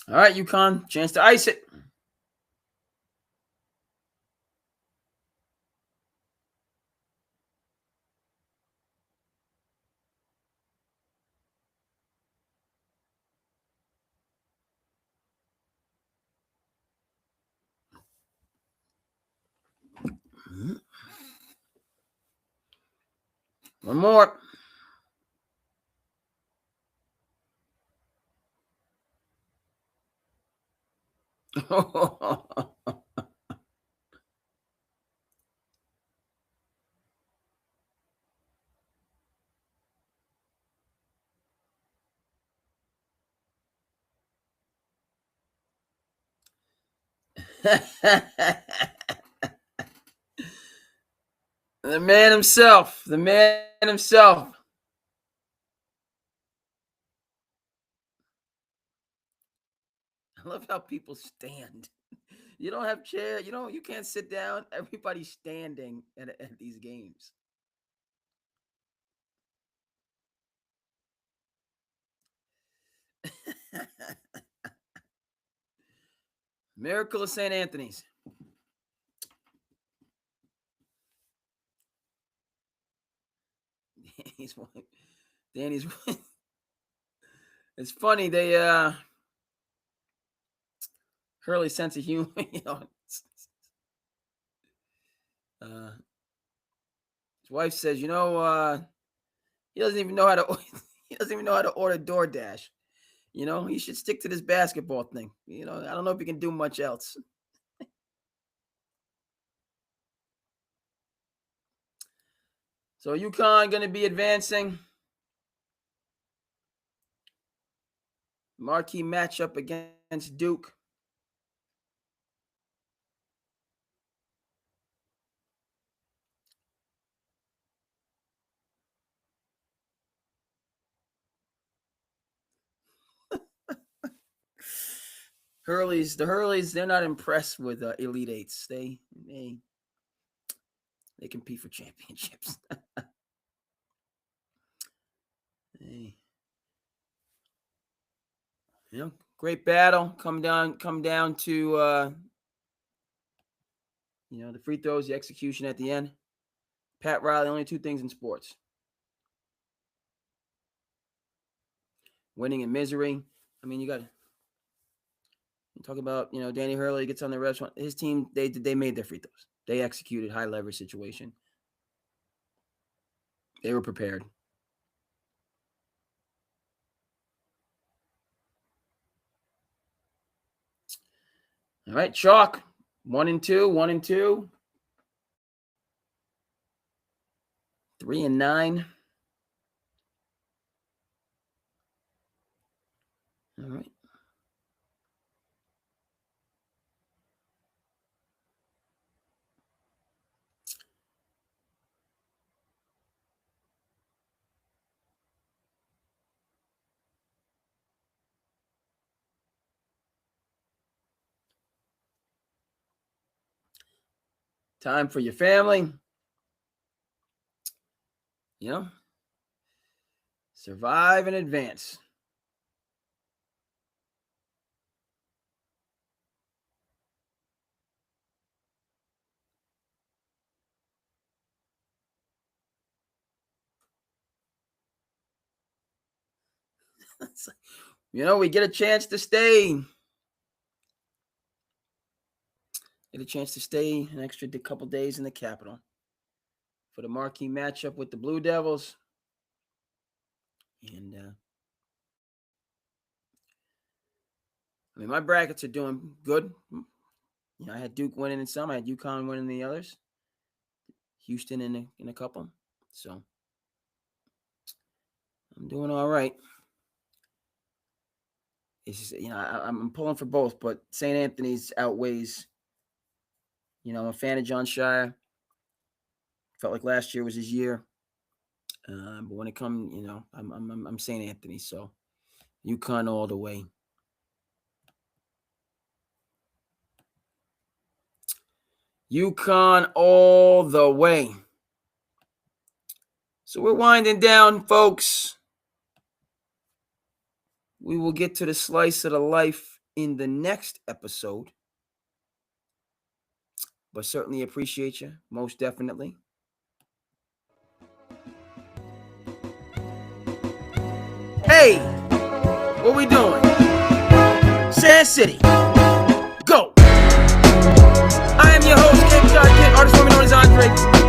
All right, UConn, chance to ice it. One more. The man himself. The man himself. I love how people stand. You don't have chair. You can't sit down. Everybody's standing at these games. Miracle of St. Anthony's. Danny's It's funny, they Hurley sense of humor, his wife says, he doesn't even know how to he doesn't even know how to order DoorDash. He should stick to this basketball thing. I don't know if he can do much else. So UConn going to be advancing. Marquee matchup against Duke. The Hurleys, they're not impressed with Elite Eights. They compete for championships. Great battle. Come down to the free throws, the execution at the end. Pat Riley, only two things in sports: winning and misery. I mean, you got to talk about, Danny Hurley gets on the restaurant. His team, they made their free throws. They executed high leverage situation. They were prepared. All right, chalk. 1-2, 1-2. 3-9. All right. Time for your family. Survive and advance. We get a chance to stay. Get a chance to stay an extra couple days in the Capitol for the marquee matchup with the Blue Devils. And my brackets are doing good. I had Duke winning in some. I had UConn winning the others. Houston in a couple. So I'm doing all right. It's just, I'm pulling for both, but St. Anthony's outweighs. I'm a fan of John Scheyer. Felt like last year was his year. But when it comes, I'm St. Anthony, so UConn all the way. UConn all the way. So we're winding down, folks. We will get to the slice of the life in the next episode. But certainly appreciate you, most definitely. Hey, what we doing? SandCity, go! I am your host, Cape Cod Kid, artist formerly known as Andre.